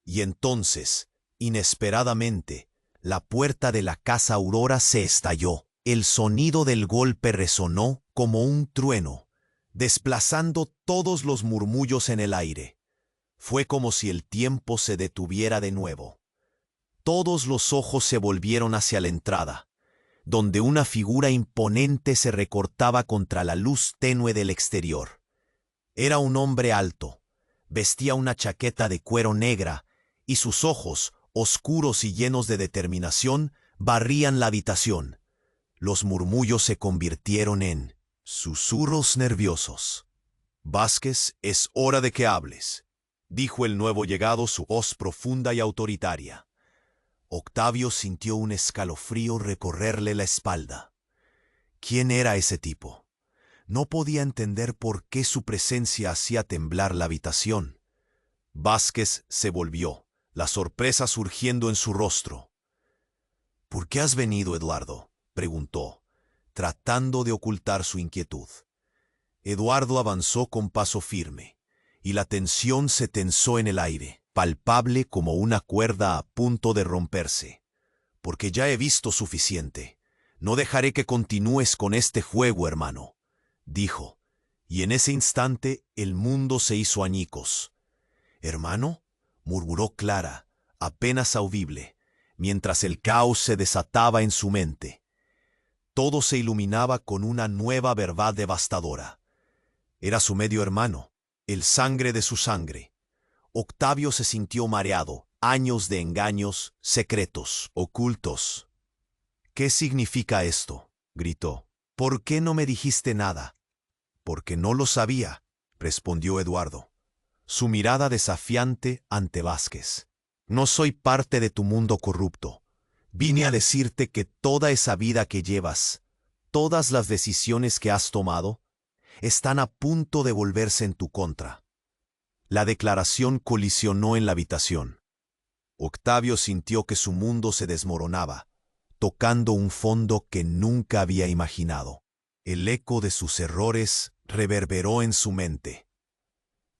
Y entonces, inesperadamente, la puerta de la Casa Aurora se estalló. El sonido del golpe resonó como un trueno, desplazando todos los murmullos en el aire. Fue como si el tiempo se detuviera de nuevo. Todos los ojos se volvieron hacia la entrada, donde una figura imponente se recortaba contra la luz tenue del exterior. Era un hombre alto, vestía una chaqueta de cuero negra y sus ojos, oscuros y llenos de determinación, barrían la habitación. Los murmullos se convirtieron en susurros nerviosos. «Vázquez, es hora de que hables», dijo el nuevo llegado, su voz profunda y autoritaria. Octavio sintió un escalofrío recorrerle la espalda. ¿Quién era ese tipo? No podía entender por qué su presencia hacía temblar la habitación. Vázquez se volvió, la sorpresa surgiendo en su rostro. «¿Por qué has venido, Eduardo?», preguntó, tratando de ocultar su inquietud. Eduardo avanzó con paso firme, y la tensión se tensó en el aire, palpable como una cuerda a punto de romperse. «Porque ya he visto suficiente. No dejaré que continúes con este juego, hermano», dijo, y en ese instante el mundo se hizo añicos. «¿Hermano?», murmuró Clara, apenas audible, mientras el caos se desataba en su mente. Todo se iluminaba con una nueva verdad devastadora. Era su medio hermano, el sangre de su sangre. Octavio se sintió mareado. Años de engaños, secretos, ocultos. «¿Qué significa esto?», gritó. «¿Por qué no me dijiste nada?». «Porque no lo sabía», respondió Eduardo, su mirada desafiante ante Vázquez. «No soy parte de tu mundo corrupto. Vine a decirte que toda esa vida que llevas, todas las decisiones que has tomado, están a punto de volverse en tu contra». La declaración colisionó en la habitación. Octavio sintió que su mundo se desmoronaba, tocando un fondo que nunca había imaginado. El eco de sus errores reverberó en su mente.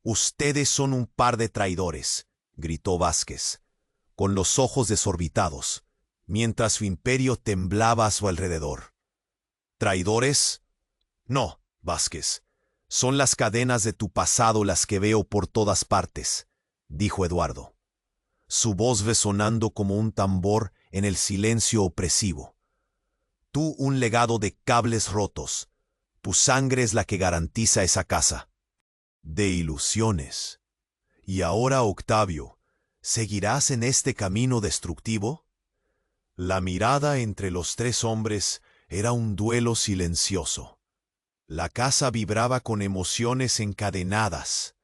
«Ustedes son un par de traidores», gritó Vázquez, con los ojos desorbitados, mientras su imperio temblaba a su alrededor. «¿Traidores? No, Vázquez. Son las cadenas de tu pasado las que veo por todas partes», dijo Eduardo, su voz resonando como un tambor en el silencio opresivo. «Tú un legado de cables rotos. Tu sangre es la que garantiza esa casa». «De ilusiones. Y ahora, Octavio, ¿seguirás en este camino destructivo?». La mirada entre los tres hombres era un duelo silencioso. La casa vibraba con emociones encadenadas.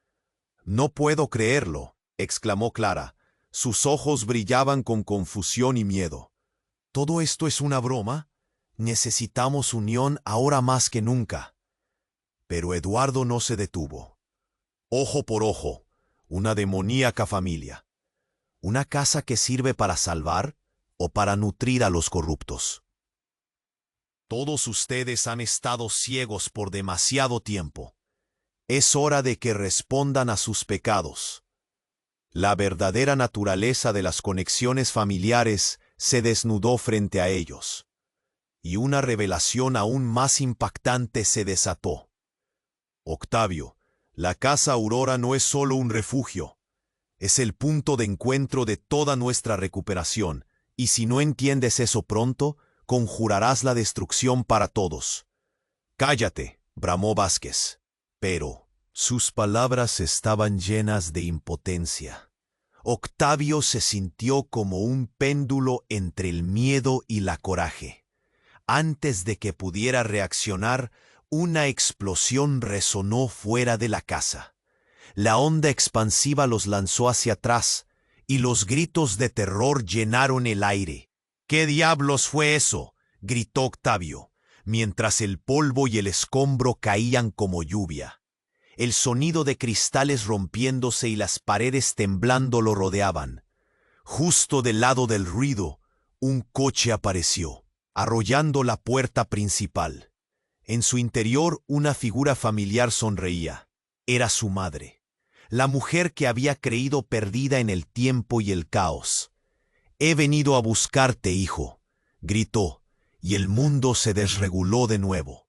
«No puedo creerlo», exclamó Clara. Sus ojos brillaban con confusión y miedo. «¿Todo esto es una broma? Necesitamos unión ahora más que nunca». Pero Eduardo no se detuvo. «Ojo por ojo, una demoníaca familia. ¿Una casa que sirve para salvar o para nutrir a los corruptos? Todos ustedes han estado ciegos por demasiado tiempo. Es hora de que respondan a sus pecados». La verdadera naturaleza de las conexiones familiares se desnudó frente a ellos. Y una revelación aún más impactante se desató. «Octavio, la Casa Aurora no es solo un refugio. Es el punto de encuentro de toda nuestra recuperación, y si no entiendes eso pronto, conjurarás la destrucción para todos». «Cállate», bramó Vázquez. Pero sus palabras estaban llenas de impotencia. Octavio se sintió como un péndulo entre el miedo y la coraje. Antes de que pudiera reaccionar, una explosión resonó fuera de la casa. La onda expansiva los lanzó hacia atrás, y los gritos de terror llenaron el aire. «¿Qué diablos fue eso?», gritó Octavio, mientras el polvo y el escombro caían como lluvia. El sonido de cristales rompiéndose y las paredes temblando lo rodeaban. Justo del lado del ruido, un coche apareció, arrollando la puerta principal. En su interior, una figura familiar sonreía. Era su madre, la mujer que había creído perdida en el tiempo y el caos. «He venido a buscarte, hijo», gritó, y el mundo se desreguló de nuevo.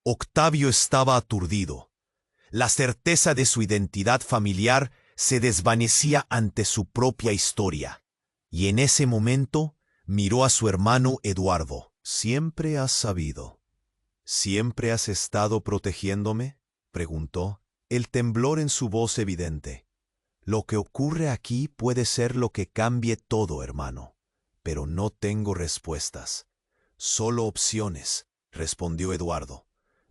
Octavio estaba aturdido. La certeza de su identidad familiar se desvanecía ante su propia historia. Y en ese momento miró a su hermano Eduardo. «¿Siempre has sabido? ¿Siempre has estado protegiéndome?», preguntó, el temblor en su voz evidente. «Lo que ocurre aquí puede ser lo que cambie todo, hermano. Pero no tengo respuestas. Solo opciones, respondió Eduardo,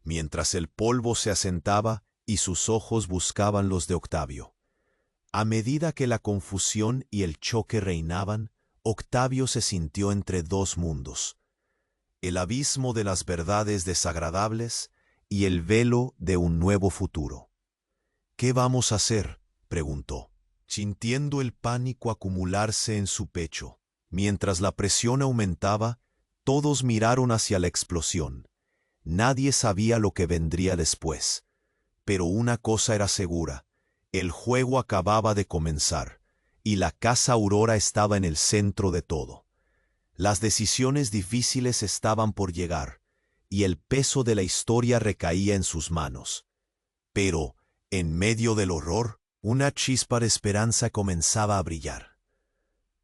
mientras el polvo se asentaba y sus ojos buscaban los de Octavio. A medida que la confusión y el choque reinaban, Octavio se sintió entre dos mundos: el abismo de las verdades desagradables y el velo de un nuevo futuro. ¿Qué vamos a hacer?, preguntó, sintiendo el pánico acumularse en su pecho. Mientras la presión aumentaba, todos miraron hacia la explosión. Nadie sabía lo que vendría después. Pero una cosa era segura: el juego acababa de comenzar, y la Casa Aurora estaba en el centro de todo. Las decisiones difíciles estaban por llegar, y el peso de la historia recaía en sus manos. Pero, en medio del horror, una chispa de esperanza comenzaba a brillar.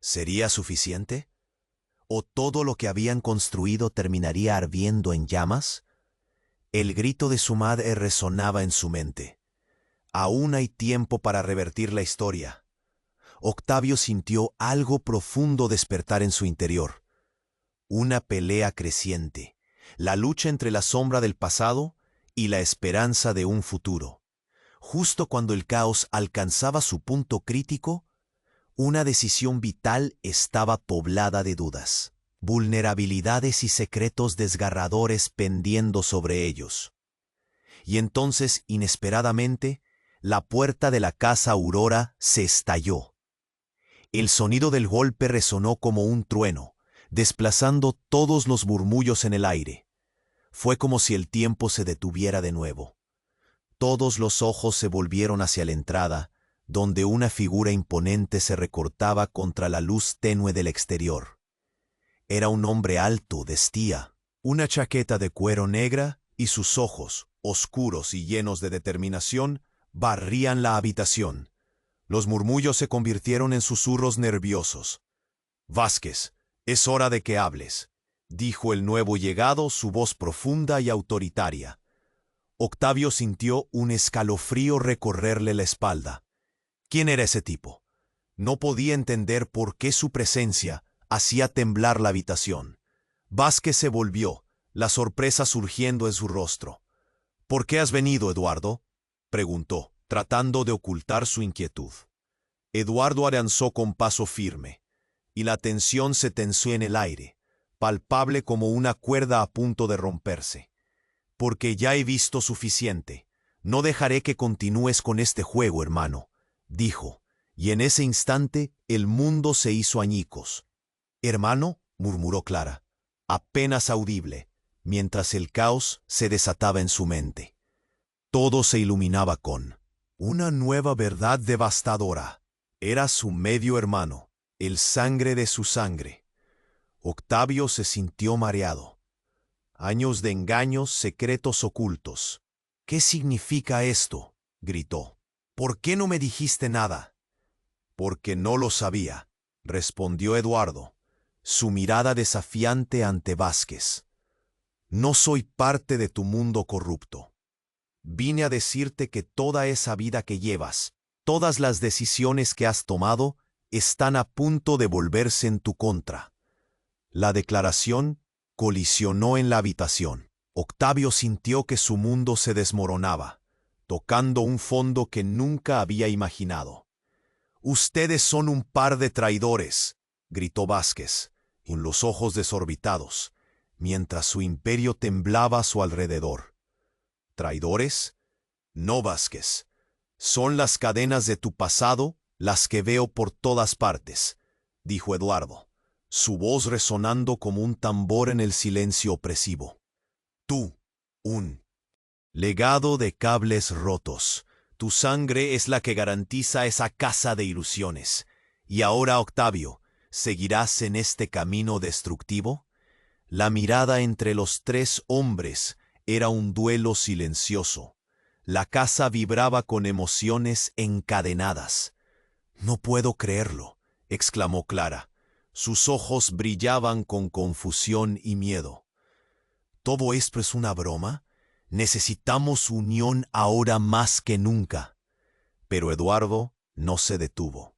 ¿Sería suficiente? ¿O todo lo que habían construido terminaría ardiendo en llamas? El grito de su madre resonaba en su mente. Aún hay tiempo para revertir la historia. Octavio sintió algo profundo despertar en su interior. Una pelea creciente, la lucha entre la sombra del pasado y la esperanza de un futuro. Justo cuando el caos alcanzaba su punto crítico, una decisión vital estaba poblada de dudas, vulnerabilidades y secretos desgarradores pendiendo sobre ellos. Y entonces, inesperadamente, la puerta de la Casa Aurora se estalló. El sonido del golpe resonó como un trueno, desplazando todos los murmullos en el aire. Fue como si el tiempo se detuviera de nuevo. Todos los ojos se volvieron hacia la entrada, donde una figura imponente se recortaba contra la luz tenue del exterior. Era un hombre alto, vestía una chaqueta de cuero negra y sus ojos, oscuros y llenos de determinación, barrían la habitación. Los murmullos se convirtieron en susurros nerviosos. «Vázquez, es hora de que hables», dijo el nuevo llegado, su voz profunda y autoritaria. Octavio sintió un escalofrío recorrerle la espalda. ¿Quién era ese tipo? No podía entender por qué su presencia hacía temblar la habitación. Vázquez se volvió, la sorpresa surgiendo en su rostro. «¿Por qué has venido, Eduardo?», preguntó, tratando de ocultar su inquietud. Eduardo avanzó con paso firme, y la tensión se tensó en el aire, palpable como una cuerda a punto de romperse. «Porque ya he visto suficiente. No dejaré que continúes con este juego, hermano», dijo, y en ese instante el mundo se hizo añicos. «Hermano», murmuró Clara, apenas audible, mientras el caos se desataba en su mente. Todo se iluminaba con una nueva verdad devastadora. Era su medio hermano, el sangre de su sangre. Octavio se sintió mareado. Años de engaños, secretos ocultos. «¿Qué significa esto?», gritó. «¿Por qué no me dijiste nada?». «Porque no lo sabía», respondió Eduardo, su mirada desafiante ante Vázquez. «No soy parte de tu mundo corrupto. Vine a decirte que toda esa vida que llevas, todas las decisiones que has tomado, están a punto de volverse en tu contra». La declaración colisionó en la habitación. Octavio sintió que su mundo se desmoronaba, tocando un fondo que nunca había imaginado. «Ustedes son un par de traidores», gritó Vázquez, con los ojos desorbitados, mientras su imperio temblaba a su alrededor. «¿Traidores? No, Vázquez. Son las cadenas de tu pasado las que veo por todas partes», dijo Eduardo, su voz resonando como un tambor en el silencio opresivo. «Tú, un legado de cables rotos. Tu sangre es la que garantiza esa casa de ilusiones. Y ahora, Octavio, ¿seguirás en este camino destructivo?». La mirada entre los tres hombres era un duelo silencioso. La casa vibraba con emociones encadenadas. «No puedo creerlo», exclamó Clara. Sus ojos brillaban con confusión y miedo. «¿Todo esto es una broma? Necesitamos unión ahora más que nunca». Pero Eduardo no se detuvo.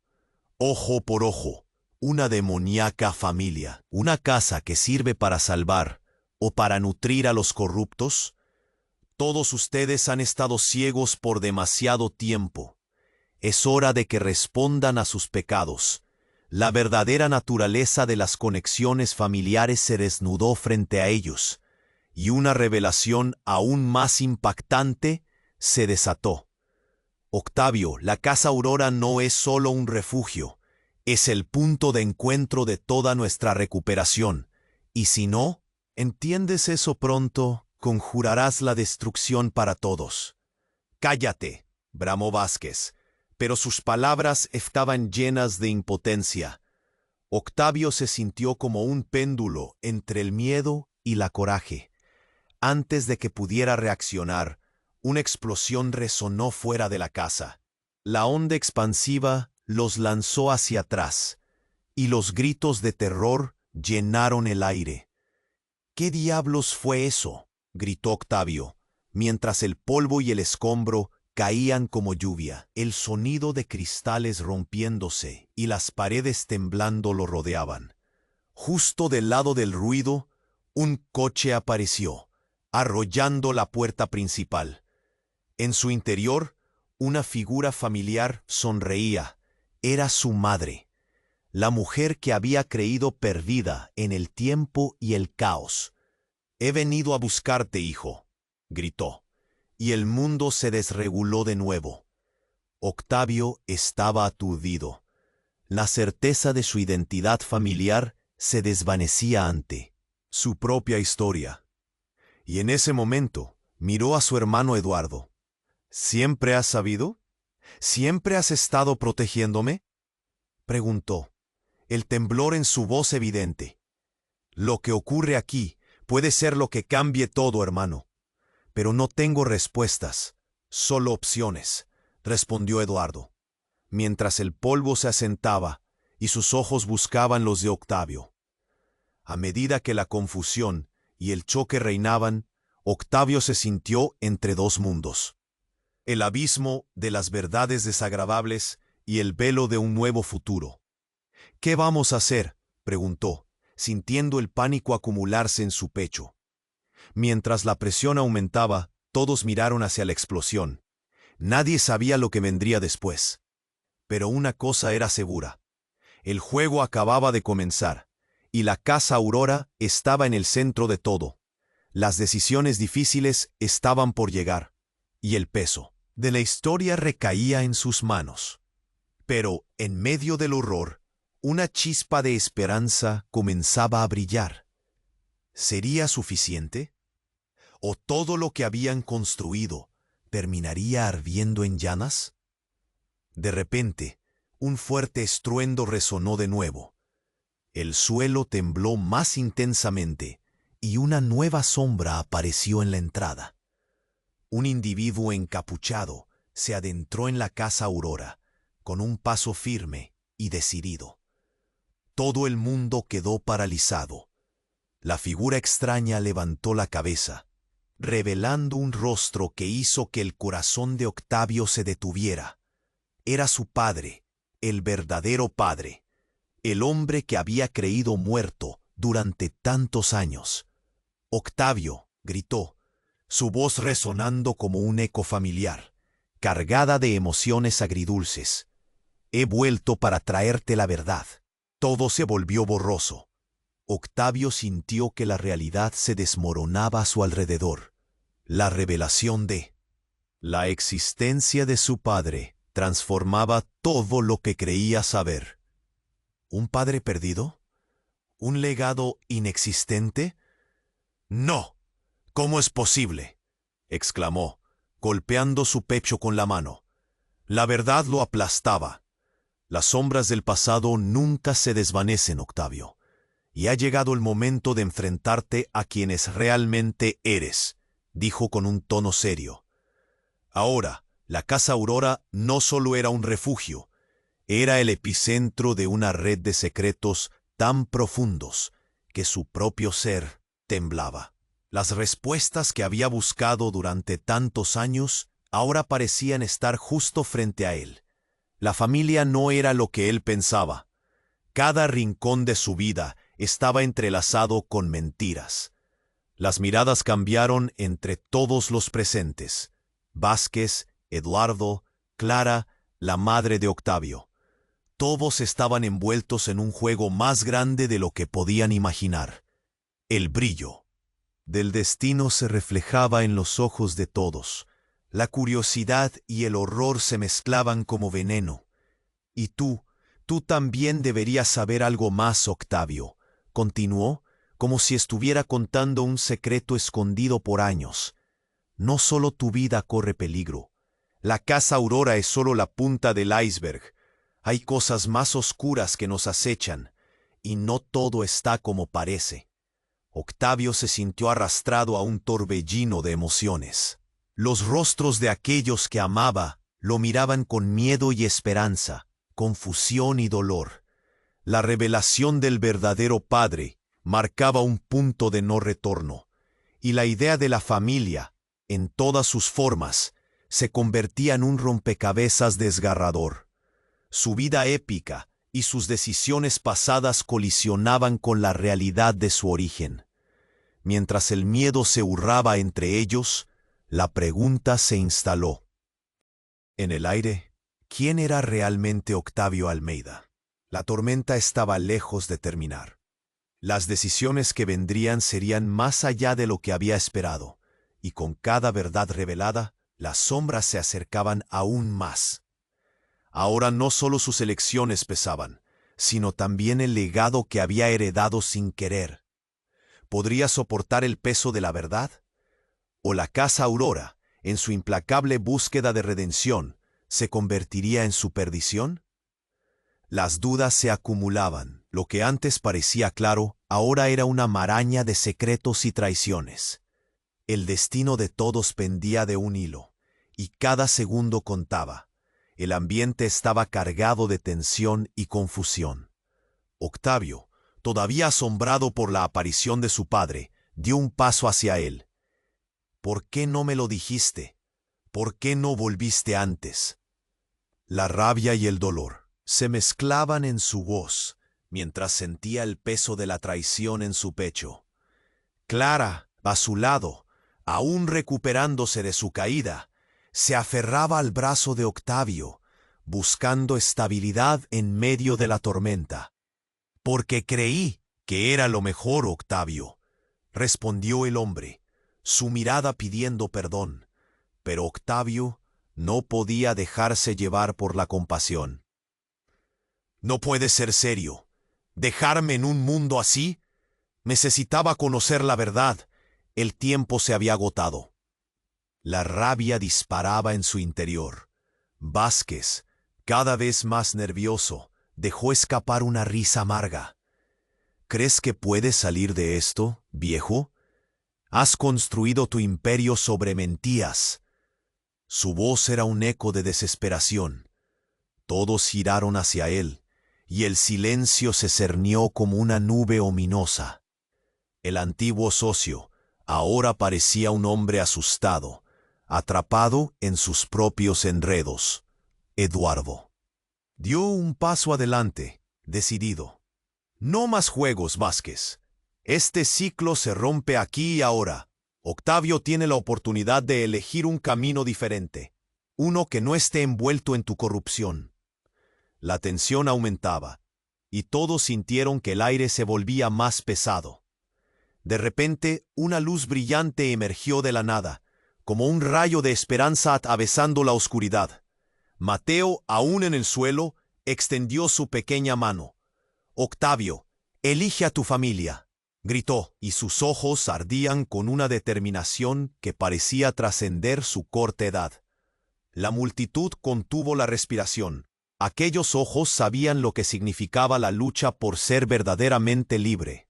«Ojo por ojo, una demoníaca familia, una casa que sirve para salvar o para nutrir a los corruptos. Todos ustedes han estado ciegos por demasiado tiempo. Es hora de que respondan a sus pecados. La verdadera naturaleza de las conexiones familiares se desnudó frente a ellos, y una revelación aún más impactante se desató. Octavio, la Casa Aurora no es solo un refugio, es el punto de encuentro de toda nuestra recuperación. Y si no entiendes eso pronto, conjurarás la destrucción para todos. Cállate, bramó Vázquez, pero sus palabras estaban llenas de impotencia. Octavio se sintió como un péndulo entre el miedo y la coraje. Antes de que pudiera reaccionar, una explosión resonó fuera de la casa. La onda expansiva los lanzó hacia atrás, y los gritos de terror llenaron el aire. ¿Qué diablos fue eso?, gritó Octavio, mientras el polvo y el escombro caían como lluvia. El sonido de cristales rompiéndose y las paredes temblando lo rodeaban. Justo del lado del ruido, un coche apareció, arrollando la puerta principal. En su interior, una figura familiar sonreía. Era su madre, la mujer que había creído perdida en el tiempo y el caos. «He venido a buscarte, hijo», gritó, y el mundo se desreguló de nuevo. Octavio estaba aturdido. La certeza de su identidad familiar se desvanecía ante su propia historia. Y en ese momento miró a su hermano Eduardo. «¿Siempre has sabido? ¿Siempre has estado protegiéndome?», preguntó, el temblor en su voz evidente. «Lo que ocurre aquí puede ser lo que cambie todo, hermano. Pero no tengo respuestas, solo opciones», respondió Eduardo, mientras el polvo se asentaba y sus ojos buscaban los de Octavio. A medida que la confusión y el choque reinaban, Octavio se sintió entre dos mundos. El abismo de las verdades desagradables y el velo de un nuevo futuro. «¿Qué vamos a hacer?», preguntó, sintiendo el pánico acumularse en su pecho. Mientras la presión aumentaba, todos miraron hacia la explosión. Nadie sabía lo que vendría después. Pero una cosa era segura. El juego acababa de comenzar, y la Casa Aurora estaba en el centro de todo. Las decisiones difíciles estaban por llegar, y el peso de la historia recaía en sus manos. Pero, en medio del horror, una chispa de esperanza comenzaba a brillar. ¿Sería suficiente? ¿O todo lo que habían construido terminaría ardiendo en llamas? De repente, un fuerte estruendo resonó de nuevo. El suelo tembló más intensamente y una nueva sombra apareció en la entrada. Un individuo encapuchado se adentró en la Casa Aurora, con un paso firme y decidido. Todo el mundo quedó paralizado. La figura extraña levantó la cabeza, revelando un rostro que hizo que el corazón de Octavio se detuviera. Era su padre, el verdadero padre, el hombre que había creído muerto durante tantos años. «Octavio», gritó, su voz resonando como un eco familiar, cargada de emociones agridulces. «He vuelto para traerte la verdad». Todo se volvió borroso. Octavio sintió que la realidad se desmoronaba a su alrededor. La revelación de la existencia de su padre transformaba todo lo que creía saber. ¿Un padre perdido? ¿Un legado inexistente? «¡No! ¿Cómo es posible?», exclamó, golpeando su pecho con la mano. La verdad lo aplastaba. «Las sombras del pasado nunca se desvanecen, Octavio, y ha llegado el momento de enfrentarte a quienes realmente eres», dijo con un tono serio. Ahora, la Casa Aurora no solo era un refugio, era el epicentro de una red de secretos tan profundos que su propio ser temblaba. Las respuestas que había buscado durante tantos años ahora parecían estar justo frente a él. La familia no era lo que él pensaba. Cada rincón de su vida estaba entrelazado con mentiras. Las miradas cambiaron entre todos los presentes: Vázquez, Eduardo, Clara, la madre de Octavio. Todos estaban envueltos en un juego más grande de lo que podían imaginar. El brillo del destino se reflejaba en los ojos de todos. La curiosidad y el horror se mezclaban como veneno. Y tú también deberías saber algo más, Octavio, continuó, como si estuviera contando un secreto escondido por años. No solo tu vida corre peligro. La Casa Aurora es solo la punta del iceberg. Hay cosas más oscuras que nos acechan, y no todo está como parece. Octavio se sintió arrastrado a un torbellino de emociones. Los rostros de aquellos que amaba lo miraban con miedo y esperanza, confusión y dolor. La revelación del verdadero padre marcaba un punto de no retorno, y la idea de la familia, en todas sus formas, se convertía en un rompecabezas desgarrador. Su vida épica y sus decisiones pasadas colisionaban con la realidad de su origen. Mientras el miedo se hurraba entre ellos, la pregunta se instaló. En el aire, ¿quién era realmente Octavio Almeida? La tormenta estaba lejos de terminar. Las decisiones que vendrían serían más allá de lo que había esperado, y con cada verdad revelada, las sombras se acercaban aún más. Ahora no solo sus elecciones pesaban, sino también el legado que había heredado sin querer. ¿Podría soportar el peso de la verdad? ¿O la Casa Aurora, en su implacable búsqueda de redención, se convertiría en su perdición? Las dudas se acumulaban. Lo que antes parecía claro, ahora era una maraña de secretos y traiciones. El destino de todos pendía de un hilo, y cada segundo contaba. El ambiente estaba cargado de tensión y confusión. Octavio, todavía asombrado por la aparición de su padre, dio un paso hacia él. ¿Por qué no me lo dijiste? ¿Por qué no volviste antes? La rabia y el dolor se mezclaban en su voz, mientras sentía el peso de la traición en su pecho. Clara, a su lado, aún recuperándose de su caída, se aferraba al brazo de Octavio, buscando estabilidad en medio de la tormenta. «Porque creí que era lo mejor, Octavio», respondió el hombre, su mirada pidiendo perdón, pero Octavio no podía dejarse llevar por la compasión. «No puede ser serio. ¿Dejarme en un mundo así? Necesitaba conocer la verdad. El tiempo se había agotado». La rabia disparaba en su interior. Vázquez, cada vez más nervioso, dejó escapar una risa amarga. «¿Crees que puedes salir de esto, viejo? Has construido tu imperio sobre mentiras». Su voz era un eco de desesperación. Todos giraron hacia él, y el silencio se cernió como una nube ominosa. El antiguo socio ahora parecía un hombre asustado, atrapado en sus propios enredos. Eduardo dio un paso adelante, decidido. «No más juegos, Vázquez. Este ciclo se rompe aquí y ahora. Octavio tiene la oportunidad de elegir un camino diferente, uno que no esté envuelto en tu corrupción». La tensión aumentaba, y todos sintieron que el aire se volvía más pesado. De repente, una luz brillante emergió de la nada, como un rayo de esperanza atravesando la oscuridad. Mateo, aún en el suelo, extendió su pequeña mano. «Octavio, elige a tu familia», gritó, y sus ojos ardían con una determinación que parecía trascender su corta edad. La multitud contuvo la respiración. Aquellos ojos sabían lo que significaba la lucha por ser verdaderamente libre.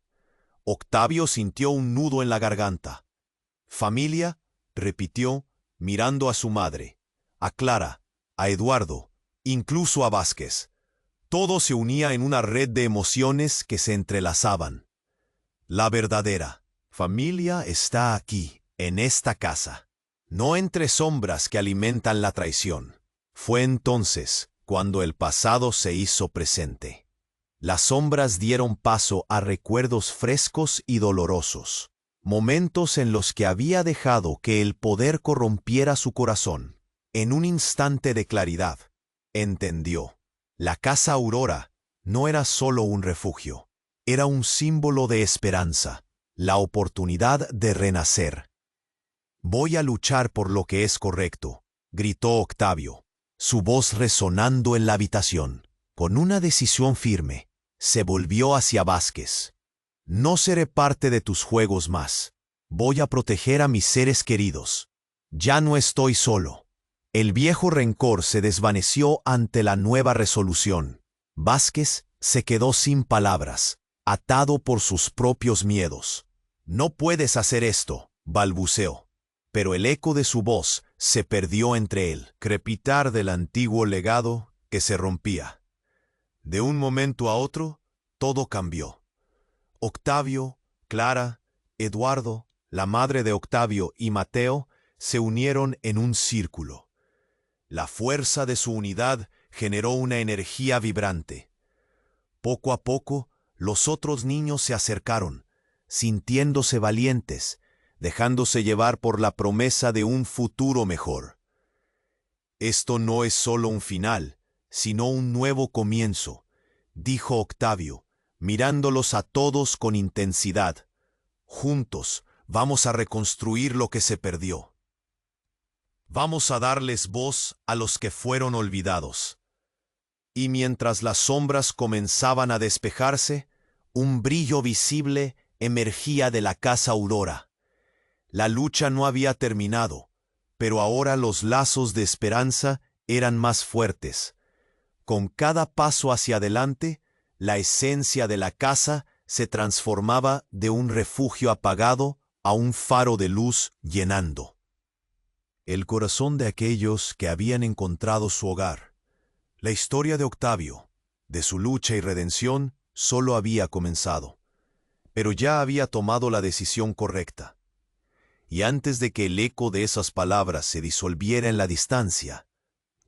Octavio sintió un nudo en la garganta. «Familia», repitió, mirando a su madre, a Clara, a Eduardo, incluso a Vázquez. Todo se unía en una red de emociones que se entrelazaban. La verdadera familia está aquí, en esta casa, no entre sombras que alimentan la traición. Fue entonces cuando el pasado se hizo presente. Las sombras dieron paso a recuerdos frescos y dolorosos, momentos en los que había dejado que el poder corrompiera su corazón. En un instante de claridad, entendió. La Casa Aurora no era solo un refugio, era un símbolo de esperanza, la oportunidad de renacer. «Voy a luchar por lo que es correcto», gritó Octavio, su voz resonando en la habitación. Con una decisión firme, se volvió hacia Vázquez. «No seré parte de tus juegos más. Voy a proteger a mis seres queridos. Ya no estoy solo». El viejo rencor se desvaneció ante la nueva resolución. Vázquez se quedó sin palabras, atado por sus propios miedos. «No puedes hacer esto», balbuceó. Pero el eco de su voz se perdió entre el crepitar del antiguo legado que se rompía. De un momento a otro, todo cambió. Octavio, Clara, Eduardo, la madre de Octavio y Mateo se unieron en un círculo. La fuerza de su unidad generó una energía vibrante. Poco a poco, los otros niños se acercaron, sintiéndose valientes, dejándose llevar por la promesa de un futuro mejor. «Esto no es solo un final, sino un nuevo comienzo», dijo Octavio, mirándolos a todos con intensidad. «Juntos vamos a reconstruir lo que se perdió. Vamos a darles voz a los que fueron olvidados». Y mientras las sombras comenzaban a despejarse, un brillo visible emergía de la Casa Aurora. La lucha no había terminado, pero ahora los lazos de esperanza eran más fuertes. Con cada paso hacia adelante, la esencia de la casa se transformaba de un refugio apagado a un faro de luz llenando el corazón de aquellos que habían encontrado su hogar. La historia de Octavio, de su lucha y redención, solo había comenzado, pero ya había tomado la decisión correcta. Y antes de que el eco de esas palabras se disolviera en la distancia,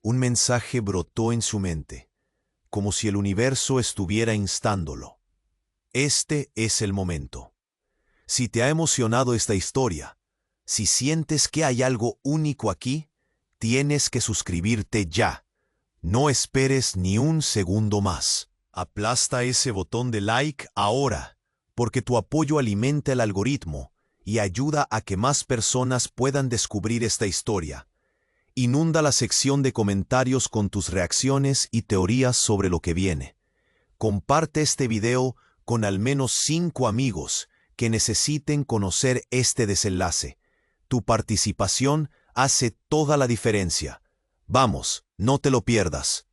un mensaje brotó en su mente, como si el universo estuviera instándolo. Este es el momento. Si te ha emocionado esta historia, si sientes que hay algo único aquí, tienes que suscribirte ya. No esperes ni un segundo más. Aplasta ese botón de like ahora, porque tu apoyo alimenta el algoritmo y ayuda a que más personas puedan descubrir esta historia. Inunda la sección de comentarios con tus reacciones y teorías sobre lo que viene. Comparte este video con al menos 5 amigos que necesiten conocer este desenlace. Tu participación hace toda la diferencia. Vamos, no te lo pierdas.